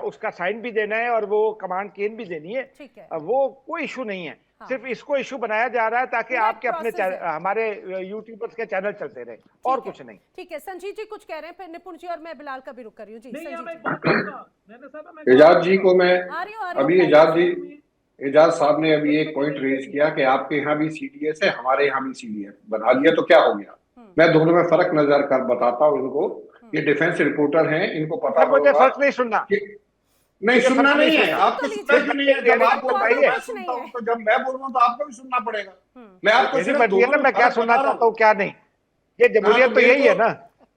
उसका साइन भी देना है और वो कमांड केन भी देनी है। ठीक है। वो कोई इशू नहीं है, हाँ। सिर्फ इसको इशू बनाया जा रहा है ताकि पूरा आपके अपने process है। हमारे यूट्यूबर्स के चैनल चलते रहे, और ठीक है, कुछ नहीं। ठीक है। संजीव जी कुछ कह रहे हैं, फिर निपुण जी और मैं बिलाल का भी रुक कर रही हूँ। जी, नहीं, संजीव मैं जी। बात करूंगा। मैंने साहब, मैं एजाज जी को मैं आ रही हूँ, अभी बताइए। एजाज साहब ने अभी एक पॉइंट रेज किया कि आपके यहाँ भी सीडीएस है, हमारे यहाँ भी सीडीएस बना दिया तो क्या हो गया। मैं दोनों में फर्क नजर कर बताता हूँ इनको। ये डिफेंस रिपोर्टर हैं, इनको पता सर मुझे होगा फर्क नहीं सुनना, कि नहीं मुझे सुनना फर्क नहीं है। सुनना। आपको सुनना क्यों नहीं है? जब आप बोलते हो बताइए। मैं सुनता हूँ, तो जब मैं बोल रहा हूँ तो आपको भी सुनना पड़ेगा। मैं आपको मेरी सिर्फ मर्जी है दोनों ना, में मैं क्या फर्क सुनना बता रहा चाहता हूँ। हूँ क्या नहीं। ये जमहूरियत तो यही है ना।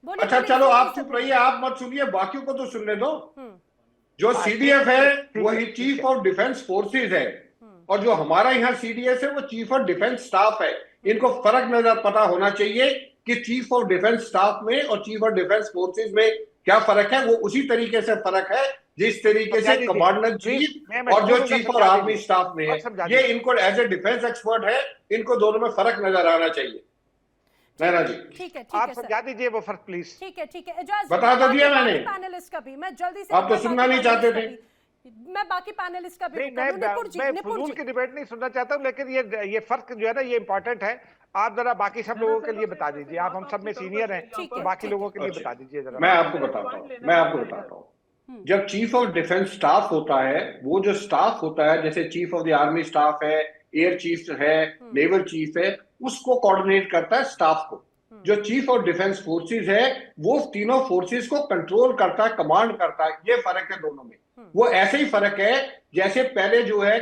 बोलिए, अच्छा बोलिए, चलो जल्दी आप से चुप बोलिए। रहिए, आप मत सुनिए, बाकियों को तो सुनने दो। जो हाँ, सीडीएफ है ठीक वही है, चीफ ठीक है। ऑफ डिफेंस फोर्सेज है, और जो हमारा यहाँ सीडीएस है वो चीफ ऑफ डिफेंस स्टाफ है। इनको फर्क नजर पता होना चाहिए कि चीफ ऑफ डिफेंस स्टाफ में और चीफ ऑफ डिफेंस फोर्सेज में क्या फर्क है। वो उसी तरीके से फर्क है जिस तरीके समझा से दीजिए कमांडर प्लीज, चीफ मैं और जो मजबूर हूँ, चीफ ऑफ समझा आर्मी दीजिए स्टाफ में है, और समझा ये दीजिए। इनको एज ए डिफेंस एक्सपर्ट है, इनको दोनों में फर्क नजर आना चाहिए। नैना जी ठीक है, आप ठीक है समझा दीजिए वो फर्क प्लीज। ठीक है, ठीक है। एजाज जी, बता मैं तो बाकी दिया मैंने। पैनलिस्ट का भी, मैं जल्दी से आप तो एक बार सुनना बाकी नहीं चाहते पैनलिस्ट का भी- मैं बाकी पैनलिस्ट का भी नहीं, रुक कर रही हूँ। निपुण जी, मैं निपुण फजूल जी। की डिबेट नहीं सुनना चाहता हूँ, लेकिन ये फर्क जो है ना ये इंपॉर्टेंट है। आप जरा बाकी सब लोगों के लिए बता दीजिए, आप हम सब में सीनियर हैं ठीक तो है, बाकी ठीक लोगों है। के लिए अच्छा, बता दीजिए जरा। मैं आपको बताता हूँ। जब चीफ ऑफ डिफेंस स्टाफ होता है, वो जो स्टाफ होता है, जैसे chief of the army staff है, एयर चीफ है, नेवल चीफ है, उसको कोऑर्डिनेट करता है स्टाफ को। जो चीफ ऑफ डिफेंस फोर्सेस है वो तीनों फोर्सेस को कंट्रोल करता है, कमांड करता है। ये फर्क है दोनों में। वो ऐसे ही फर्क है जैसे पहले जो है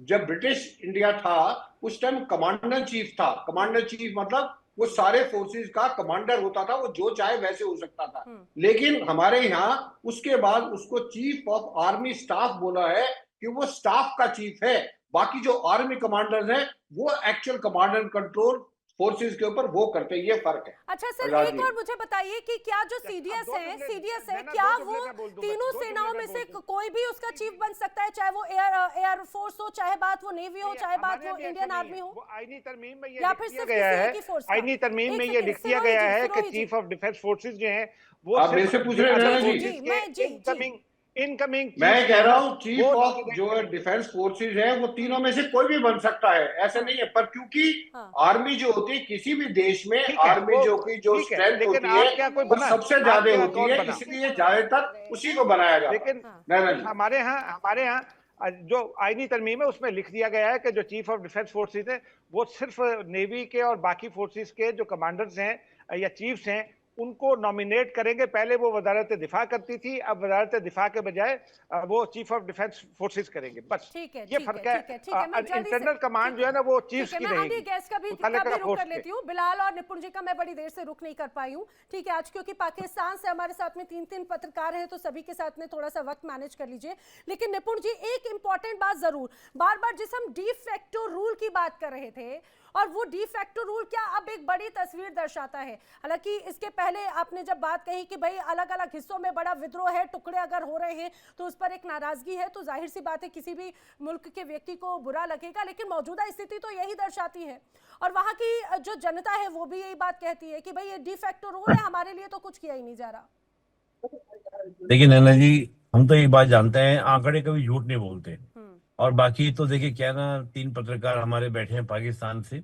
जब ब्रिटिश इंडिया था उस टाइम कमांडर चीफ था। कमांडर चीफ मतलब वो सारे फोर्सेस का कमांडर होता था, वो जो चाहे वैसे हो सकता था। लेकिन हमारे यहाँ उसके बाद उसको चीफ ऑफ आर्मी स्टाफ बोला है कि वो स्टाफ का चीफ है। बाकी जो आर्मी कमांडर्स हैं वो actual command and control forces के ऊपर वो करते हैं। ये फर्क है। अच्छा सर, आजाद एक जी। और मुझे बताइए कि क्या जो सीडीएस है, क्या वो तीनों सेनाओं में से कोई भी उसका चीफ बन सकता है, चाहे वो एयर फोर्स हो, चाहे बात वो नेवी हो, चाहे बात वो इंडियन आर्मी हो, आईनी तरमीम में ये या लिख फिर दिया सिर्फ गया किसी है। एक ही फोर्स का? आईनी तरमीम एक में ये सेकंड, लिख दिया सिरोही गया जी, है कि सिरोही जी। चीफ ऑफ डिफेंस फोर्सेज जो हैं वो आप मेरे से पूछ रहे हैं अदर नैना जी? फोर्सेस जी, मैं- जी, के इनकमिंग मैं कह रहा हूँ चीफ ऑफ जो डिफेंस फोर्सेज है वो तीनों में से कोई भी बन सकता है, ऐसा नहीं है। पर क्योंकि आर्मी जो होती है किसी भी देश में, आर्मी जो की जो ठीक है, स्ट्रेंथ लेकिन होती आप है क्या कोई वो बना? सबसे आप ज्यादा क्या होती कौन है, बना? इसलिए ज्यादातर उसी को बनाया जाता है। लेकिन नैना जी, हमारे यहाँ जो आईनी तरमीम है उसमें लिख दिया गया है कि जो चीफ ऑफ डिफेंस फोर्सेज है वो सिर्फ नेवी के और बाकी फोर्सेस के जो कमांडर्स हैं या चीफ्स हैं उनको नॉमिनेट करेंगे। पहले वो वजारत दिफा करती थी, अब वजारत दिफा के बजाय वो चीफ ऑफ डिफेंस फोर्सेस करेंगे। बस ठीक है, ये ठीक फर्क है, है। ठीक है, ठीक है, मैं जल्दी से- इंटरनल कमांड जो है ना वो चीफ्स की मैं रहेगी। आगे गैस का भी मुतल्लिका रुक फोर्स कर पे। लेती हूँ। बिलाल और निपुण जी का मैं बड़ी देर से रुक नहीं कर पाई हूँ। ठीक है, आज क्योंकि पाकिस्तान से हमारे साथ में 3 पत्रकार हैं तो सभी के साथ में थोड़ा सा वक्त मैनेज कर लीजिए। लेकिन निपुण जी, एक इंपॉर्टेंट बात जरूर, बार बार जिस हम डी फैक्टो रूल की बात कर रहे थे, और वो डी फैक्टो रूल क्या अब एक बड़ी तस्वीर दर्शाता है। हालांकि इसके पहले आपने जब बात कही कि भाई अलग अलग हिस्सों में बड़ा विद्रोह है, टुकड़े अगर हो रहे हैं तो उस पर एक नाराजगी है, तो जाहिर सी बात है किसी भी मुल्क के व्यक्ति को बुरा लगेगा। लेकिन मौजूदा स्थिति तो यही दर्शाती है, और वहां की जो जनता है वो भी यही बात कहती है कि भाई ये डी फैक्टो रूल है, हमारे लिए तो कुछ किया ही नहीं जा रहा। देखिए नैना जी, हम तो एक बात जानते हैं, आंकड़े कभी झूठ नहीं बोलते। और बाकी तो देखिए क्या ना, 3 पत्रकार हमारे बैठे हैं पाकिस्तान से,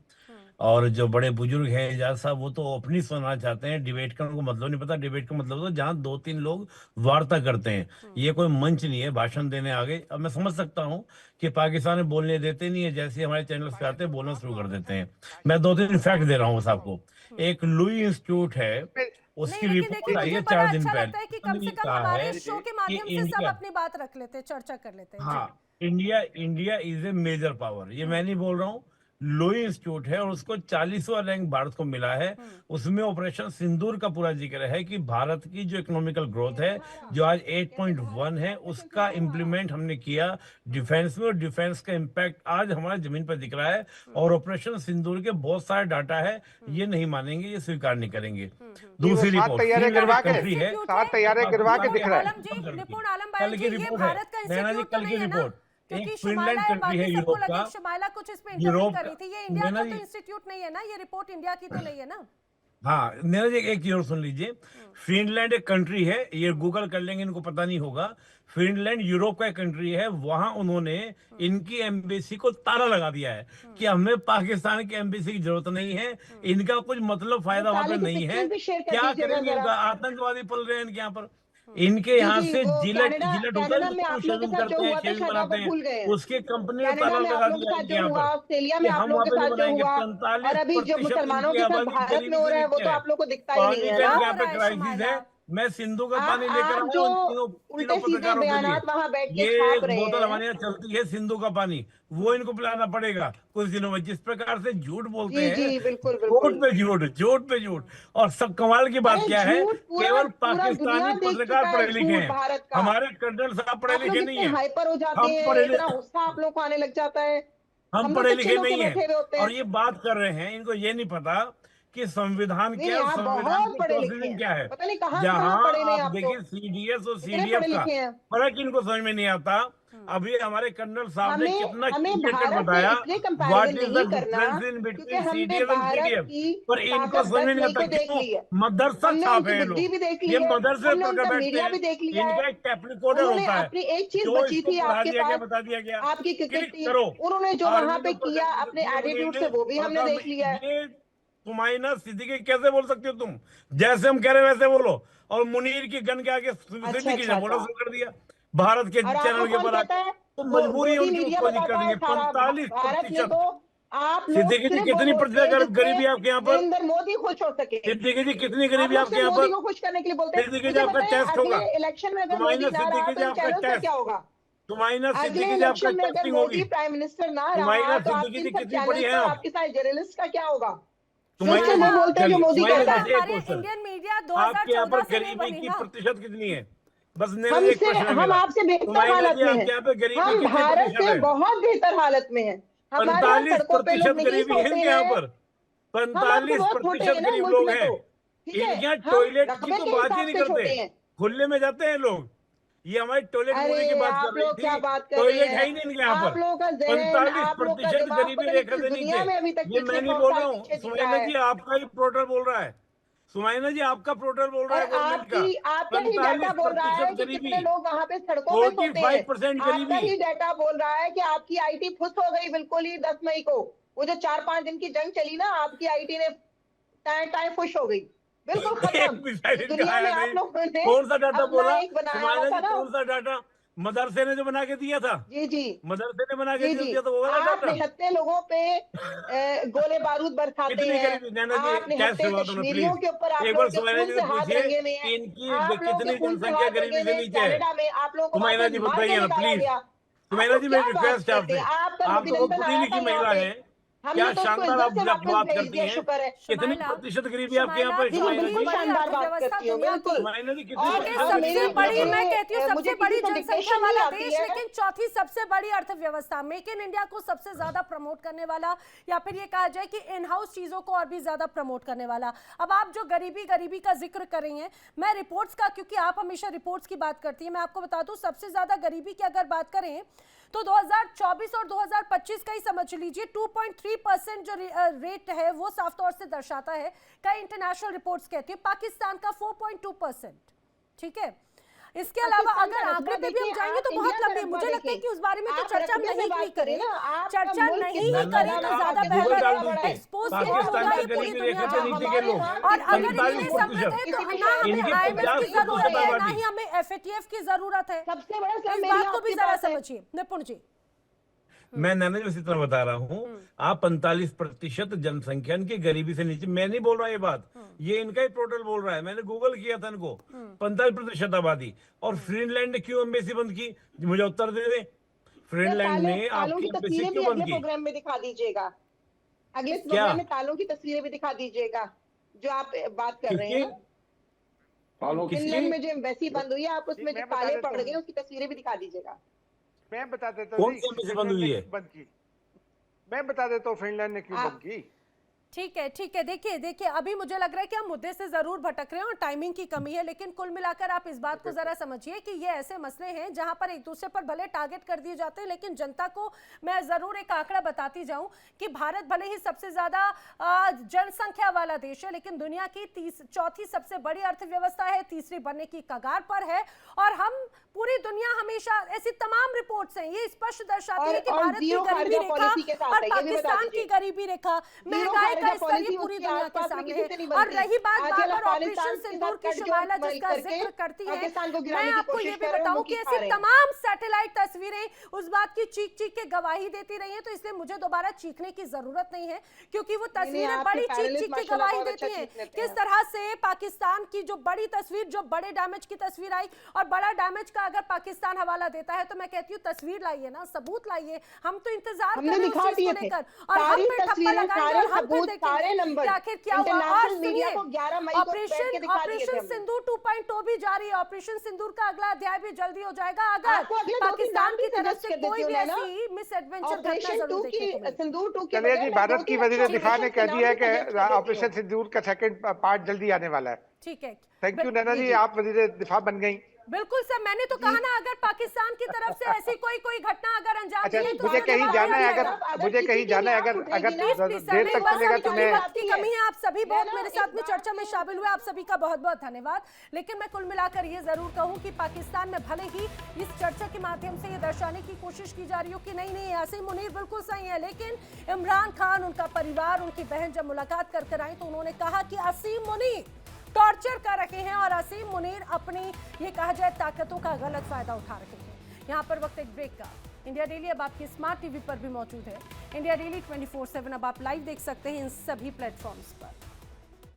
और जो बड़े बुजुर्ग हैं एजाज साहब, वो तो अपनी सुनना चाहते हैं। डिबेट का उनको मतलब नहीं पता। डिबेट का मतलब तो जहाँ 2-3 लोग वार्ता करते हैं, ये कोई मंच नहीं है भाषण देने आगे। अब मैं समझ सकता हूँ कि पाकिस्तान में बोलने देते नहीं है, जैसे हमारे चैनल पे आते हैं बोलना शुरू कर देते हैं। मैं 2-3 फैक्ट दे रहा हूँ आपको। एक लुई इंस्टीट्यूट है, उसकी नहीं, लेकिन रिपोर्ट देखिए, आई मुझे है बड़ा 4 दिन अच्छा पहले। लगता है कि कम से कम कहा हमारे है शो के कि माध्यम से सब इंडिया, अपनी बात रख लेते हैं, चर्चा कर लेते हैं। हाँ, India is a major power. ये मैं नहीं बोल रहा हूँ, लोई इंस्टीट्यूट है और उसको 40वां रैंक भारत को मिला है। उसमें ऑपरेशन सिंदूर का पूरा जिक्र है कि भारत की जो इकोनॉमिकल ग्रोथ है जो आज 8.1 है, उसका इम्प्लीमेंट हमने किया डिफेंस में, और डिफेंस का इम्पैक्ट आज हमारे जमीन पर दिख रहा है। और ऑपरेशन सिंदूर के बहुत सारे डाटा है, ये नहीं मानेंगे, ये स्वीकार नहीं करेंगे। दूसरी रिपोर्ट कंट्री है, 7 तैयारे गिरवा के दिख रहा है। निपुण आलम भाई कल जी, की ये रिपोर्ट है भारत का नैना जी, इंस्टीट्यूट तो कल की नहीं है ना? रिपोर्ट। क्योंकि एक फिनलैंड कंट्री है यूरोप का, शमाइला कुछ इसमें यूरोप इंटरव्यू कर रही थी, ये इंडिया का नैना तो जी, इंस्टीट्यूट नहीं है ना, ये रिपोर्ट इंडिया की तो नहीं है ना? हाँ नैना जी एक चीज और सुन लीजिए। फिनलैंड एक कंट्री है, ये गूगल कर लेंगे, इनको पता नहीं होगा। फिनलैंड यूरोप का एक कंट्री है, वहां उन्होंने इनकी एम्बेसी को ताला लगा दिया है कि हमें पाकिस्तान की एम्बेसी की जरूरत नहीं है, इनका कुछ मतलब फायदा वहां पे नहीं है। क्या करेंगे, इनका आतंकवादी पल रहे हैं इनके यहाँ पर। इनके यहाँ से जिलेट जिलेट होता है, जिसको शेविंग करते हैं, शेविंग बनाते हैं, उसके कंपनी ने ताला लगा दिया इनके यहाँ पर ऑस्ट्रेलिया कि में आप हम लोगों वहाँ के पे नहीं साथ जो बनाएंगे। हुआ, 45% और अभी जो मुसलमानों के साथ भारत में हो रहा है वो तो आप लोग को दिखता ही नहीं है का ना। यहाँ पे क्राइसिस है। मैं सिंधु का पानी लेकर आप आया जो हूँ उल्टे सीधे पत्रकारों के बयानात वहां बैठ लिए। के ये छाप एक रहे बोतल हैं, हमारे यहाँ चलती है सिंधु का पानी, वो इनको पिलाना पड़ेगा कुछ दिनों में। जिस प्रकार से झूठ बोलते जी हैं, जी बिल्कुल झूठ बिल्कुल। पे झूठ, झूठ पे झूठ। और सब कमाल की बात अरे क्या है, झूठ केवल पूरा दुनिया पाकिस्तानी देख पत्रकार चुका पढ़े है लिखे झूठ हैं, भारत का। हमारे कर्नल साहब पढ़े आप लोग लिखे नहीं इतने है। हाइपर हो जाते हम हैं, पढ़े इतना गुस्सा आप लोग को आने लग जाता है। हम लोग पढ़े तो लिखे चिल होके नहीं बैठे हुए होते है, हैं। और ये बात कर रहे हैं, इनको ये नहीं पता कि संविधान नहीं क्या है, आप संविधान बहुत की पढ़े लिखे प्रोसीडिंग हैं, क्या है। पता नहीं कहाँ जहां पढ़े नहीं आप आप देखिए तो, सीडीएस और इतने सीडीएफ पढ़े का लिखे हैं। फर्क इनको समझ में नहीं आता। अभी हमारे कर्नल साहब ने हमें कितना हमें क्लियर भारत से बताया इसलिए व्हाट कंपैरिजन इज नहीं द करना डिफरेंस इन क्योंकि बिटवीन हमने सीडीएस एंड भारत सीडीएफ, की पर इनको ताकत समझ में 10 नहीं मई आता को देख क्यों। ली है, मदरसा हमने छाप उनकी है ये बुद्धि लोग, भी देख ली ये है, मदरसे हमने पढ़कर उनका बैठते मीडिया हैं। भी देख लिया है। इनका एक टेप्लिकोडर उन्होंने होता है, अपनी एक चीज जो बची इसको थी पढ़ा आपके दिया गया, पास, बता दिया गया, आपकी क्रिकेट क्लिक टीम, करो। उन्होंने जो वहां आर्मी पे के किया अपने एटीट्यूड से वो भी हमने देख लिया है। ये तुमाइना सिद्दीकी कैसे बोल सकते हो तुम, जैसे हम कह रहे हैं वैसे बोलो। और मुनीर की गन के आगे सिद्दीकी ने बोलना शुरू कर दिया भारत के और आपको चैनल के कौन ऊपर कहता आके। है, तो मजबूरी है मोदी उनकी, मीडिया उसको बताता करेंगे। है सारा। भारत में 45% तो आप लोग सिद्दीकी जी सिर्फ कितनी वो बोलते हैं प्रतिशत जिसमें गरीबी आपके यहाँ पर, नरेंद्र मोदी खुश हो सके। सिद्दीकी जी कितनी आप गरीबी लोग आपके सिर्फ यहाँ मोदी पर। को खुश करने के लिए बोलते हैं। सिद्दीकी जी मुझे आपका बताएं टेस्ट होगा, अगले इलेक्शन में अगर तुमाइना मोदी ना रहा सिद्दीकी तो जी इन आपका चैनल का टेस्ट, क्या होगा? तुमाइना अगले सिद्दीकी जी आपका इलेक्शन में अगर टेस्टिंग मोदी होगी। प्राइम मिनिस्टर ना तुमाइना रहा तो सिद्दीकी आपके जी इन सब कितनी बड़ी चैनल्स है पर आप, आपके सारे जर्नलिस्ट का क्या होगा? तुमाइना फिर से वो बोलते हैं जो मोदी तुमाइना कहता जी है। एक क्वेश्चन, इंडियन मीडिया आपके यहाँ पर 2014 से नहीं गरीबी बनी की ना। प्रतिशत कितनी है? बस मेरा एक प्रश्न है हम मेरा, आपसे बेहतर तुमाइना हालत जी में आपके हैं। यहाँ पे गरीबी हम कितनी भारत प्रतिशत से है? बहुत बेहतर हालत में हैं। हमारे यहाँ सड़कों पे लोग 45% नहीं गरीबी है सोते इनके यहाँ हैं। पर, हम आपसे बहुत छोटे हैं 45% ना गरीब मुल्क लोग में, हैं। तो ठीक है, इनके यहाँ हम टॉयलेट की रकबे तो के बात ही हिसाब नहीं से करते, छोटे हैं। खुले में जाते हैं लोग। ये हमारी टॉयलेट मोदी की अरे बात कर आप रही लोग क्या थी, बात कर रहे टॉयलेट है ही हैं? नहीं इनके यहाँ आप पर। लोगों का जहन, आप लोग का 45% दिमाग गरीबी पता नहीं रेखा किस से दुनिया नीचे। में अभी तक ये पिछले मैं नहीं 100 बोल साल रहा हूँ, पीछे जी रहा सुमैना है। जी आपका ही पोर्टल बोल रहा है, सुमैना जी आपका पोर्टल बोल रहा है और गवर्नमेंट का। आपका ही डाटा बोल रहा है 45% कि गरीबी, कितने लोग वहां पे सड़कों पे सोते हैं। 45% आपका गरीबी। ही डाटा बोल रहा है कि आपकी आईटी फुस हो गई बिल्कुल ही 10 मई को। वो जो 4-5 दिन की जंग चली ना, आपकी आईटी ने टाइम खुश हो गई, बिल्कुल खत्म। एक भी साइड दुनिया में नहीं। आप लोगों ने कौन सा डाटा अपना बोला एक बनाया हुआ सुमैना था जी, ना। कौन सा डाटा? मदरसे ने जो बना के दिया था, जी जी मदरसे ने बना के जी जी दिया था, वो वाला आप डाटा। निहत्थे लोगों पे गोले बारूद बरसाते कितनी हैं। गरीबी, नैना जी आप कैश निहत्थे से बात होना कश्मीरियों प्लीज। के ऊपर आप एक लोगों बार के सुमैना खून जी से से हाथ पूछिए रंगे हुए हैं। इनकी आप लोगों कितनी के खून से जनसंख्या हाथ गरीबी रंगे से हुए नीचे है? कनाडा में आप लोगों को वहां सुमैना से जी मार के बताइए ना निकाला प्लीज। गया। आप सुमैना लोग जी क्या मेरी बात रिक्वेस्ट है करते हैं? आपसे, आपका आप तो बहुत अभिनंदन पढ़ी आया था लिखी यहाँ महिला पे, है, हमने क्या तो उसको शानदार आप इज्जत से वापस बात भेज करती दिया, हैं। शुक्र है। कितनी शुमाइला, प्रतिशत गरीबी आपके यहाँ पर? जी सुमैना बिल्कुल जी, शानदार बात करती हूँ, बिल्कुल। सुमैना जी कितनी और प्रतिशत सबसे गरीबी बड़ी, आपके यहाँ मैं पर? कहती हूँ मुझे सबसे किसी बड़ी से जनसंख्या dictation वाला नहीं आती देश, है। लेकिन चौथी सबसे बड़ी अर्थव्यवस्था, मेक इन इंडिया को सबसे ज्यादा प्रमोट करने वाला, या फिर ये कहा जाए कि इन हाउस चीजों को और भी ज्यादा प्रमोट करने वाला। अब आप जो गरीबी का जिक्र कर रही हैं, मैं रिपोर्ट्स का, क्योंकि आप हमेशा रिपोर्ट्स की बात करती हैं, मैं आपको बता दूं सबसे ज्यादा गरीबी की अगर बात करें तो 2024 और 2025 का ही समझ लीजिए। 2.3% जो रेट है वो साफ तौर से दर्शाता है, कई इंटरनेशनल रिपोर्ट्स कहती है। पाकिस्तान का 4.2%, ठीक है। इसके अलावा अगर आंकड़े पे भी हम जाएंगे तो बहुत लंबी, मुझे लगता है कि उस बारे में तो चर्चा नहीं ही करें, चर्चा नहीं ही करें तो ज्यादा बेहतर है। एक्सपोज किया होगा ये पूरी दुनिया जानेगी। और अगर इतने संकट है तो ना हमें IMF की जरूरत है, ना ही हमें FATF की जरूरत है। सबसे बड़ा इस बात को भी जरा समझिए निपुण जी। मैं नैना जी इसी तरह बता रहा हूँ, आप 45% जनसंख्या की गरीबी से नीचे, मैं नहीं बोल रहा ये बात, ये इनका ही पोर्टल बोल रहा है, मैंने गूगल किया था इनको। 45% आबादी। और फिनलैंड ने क्यों एम्बेसी बंद की, मुझे उत्तर दे दे। फिनलैंड ने आपकी एम्बेसी क्यों बंद की? प्रोग्राम में दिखा दीजिएगा। अगले क्या? प्रोग्राम में तालों की तस्वीरें भी दिखा दीजिएगा जो आप बात कर रहे हैं। फिनलैंड में जो एम्बेसी बंद हुई है, आप उसमें जो ताले पड़ गए उसकी तस्वीरें भी दिखा दीजिएगा। मैं बता देता हूँ कौन सी एम्बेसी बंद हुई है? बंद की मैं बता देता हूँ फिनलैंड ने क्यों बंद की। ठीक है, देखिए अभी मुझे लग रहा है कि हम मुद्दे से जरूर भटक रहे हैं और टाइमिंग की कमी है, लेकिन कुल मिलाकर आप इस बात को जरा समझिए कि ये ऐसे मसले हैं जहां पर एक दूसरे पर भले टारगेट कर दिए जाते हैं, लेकिन जनता को मैं जरूर एक आंकड़ा बताती जाऊं कि भारत भले ही सबसे ज्यादा जनसंख्या वाला देश है, लेकिन दुनिया की चौथी सबसे बड़ी अर्थव्यवस्था है, तीसरी बनने की कगार पर है। और हम पूरी दुनिया हमेशा ऐसी तमाम रिपोर्ट्स हैं ये स्पष्ट दर्शाती है कि भारत की गरीबी रेखा और पाकिस्तान की गरीबी रेखा, महंगाई का स्तर ये पूरी दुनिया के सामने है। और रही बात बार-बार ऑपरेशन सिंदूर की शुमाइला जिसका जिक्र करती है, मैं आपको ये भी बताऊं कि ऐसी तमाम सैटेलाइट तस्वीरें उस बात की चीख के गवाही देती रही हैं, तो इसलिए मुझे दोबारा चीखने की जरूरत नहीं है, क्योंकि वो तस्वीरें बड़ी चीख के गवाही देती हैं किस तरह से पाकिस्तान की जो बड़ी तस्वीर, जो बड़े डैमेज की तस्वीर आई, और बड़ा डैमेज का अगर पाकिस्तान हवाला देता है तो मैं कहती हूँ तस्वीर लाइए ना, सबूत लाइए। हम तो इंतजार कर रहे हैं उस चीज को लेकर, और हम पे ठप्पा लगाएंगे और हम पे देखेंगे कि आखिर क्या हुआ। और सुनिए, ऑपरेशन सिंदूर 2.0 भी जारी है। ऑपरेशन सिंदूर का अगला अध्याय भी जल्दी हो जाएगा अगर पाकिस्तान की तरफ से कोई भी ऐसी मिस एडवेंचर घटना जरूर देखने को मिले। चलिए जी, भारत की वजीर दिफा ने कह दिया है कि ऑपरेशन सिंदूर का सेकंड पार्ट जल्दी आने वाला है। ठीक है, थैंक यू नैना जी, आप वजीर दिफा बन गई। बिल्कुल सर, मैंने तो कहा ना अगर पाकिस्तान की तरफ से ऐसी कोई घटना अगर अंजाम दिए तो मुझे कहीं जाना है, मुझे कहीं जाना है, अगर देर तक चलेगा तो मैं की कमी है। आप सभी बहुत मेरे साथ में चर्चा में शामिल हुए, आप सभी का बहुत बहुत धन्यवाद। लेकिन मैं कुल मिलाकर ये जरूर कहूं कि पाकिस्तान में भले ही इस चर्चा के माध्यम से ये दर्शाने की कोशिश की जा रही हो कि नहीं असीम मुनीर बिल्कुल सही है, लेकिन इमरान खान, उनका परिवार, उनकी बहन जब मुलाकात कर आई तो उन्होंने कहा कि असीम मुनीर टॉर्चर कर रहे हैं और असीम मुनीर अपनी ये कहा जाए ताकतों का गलत फायदा उठा रहे हैं। यहाँ पर वक्त एक ब्रेक का। इंडिया डेली अब आपकी स्मार्ट टीवी पर भी मौजूद है। इंडिया डेली 24/7 अब आप लाइव देख सकते हैं इन सभी प्लेटफॉर्म्स पर।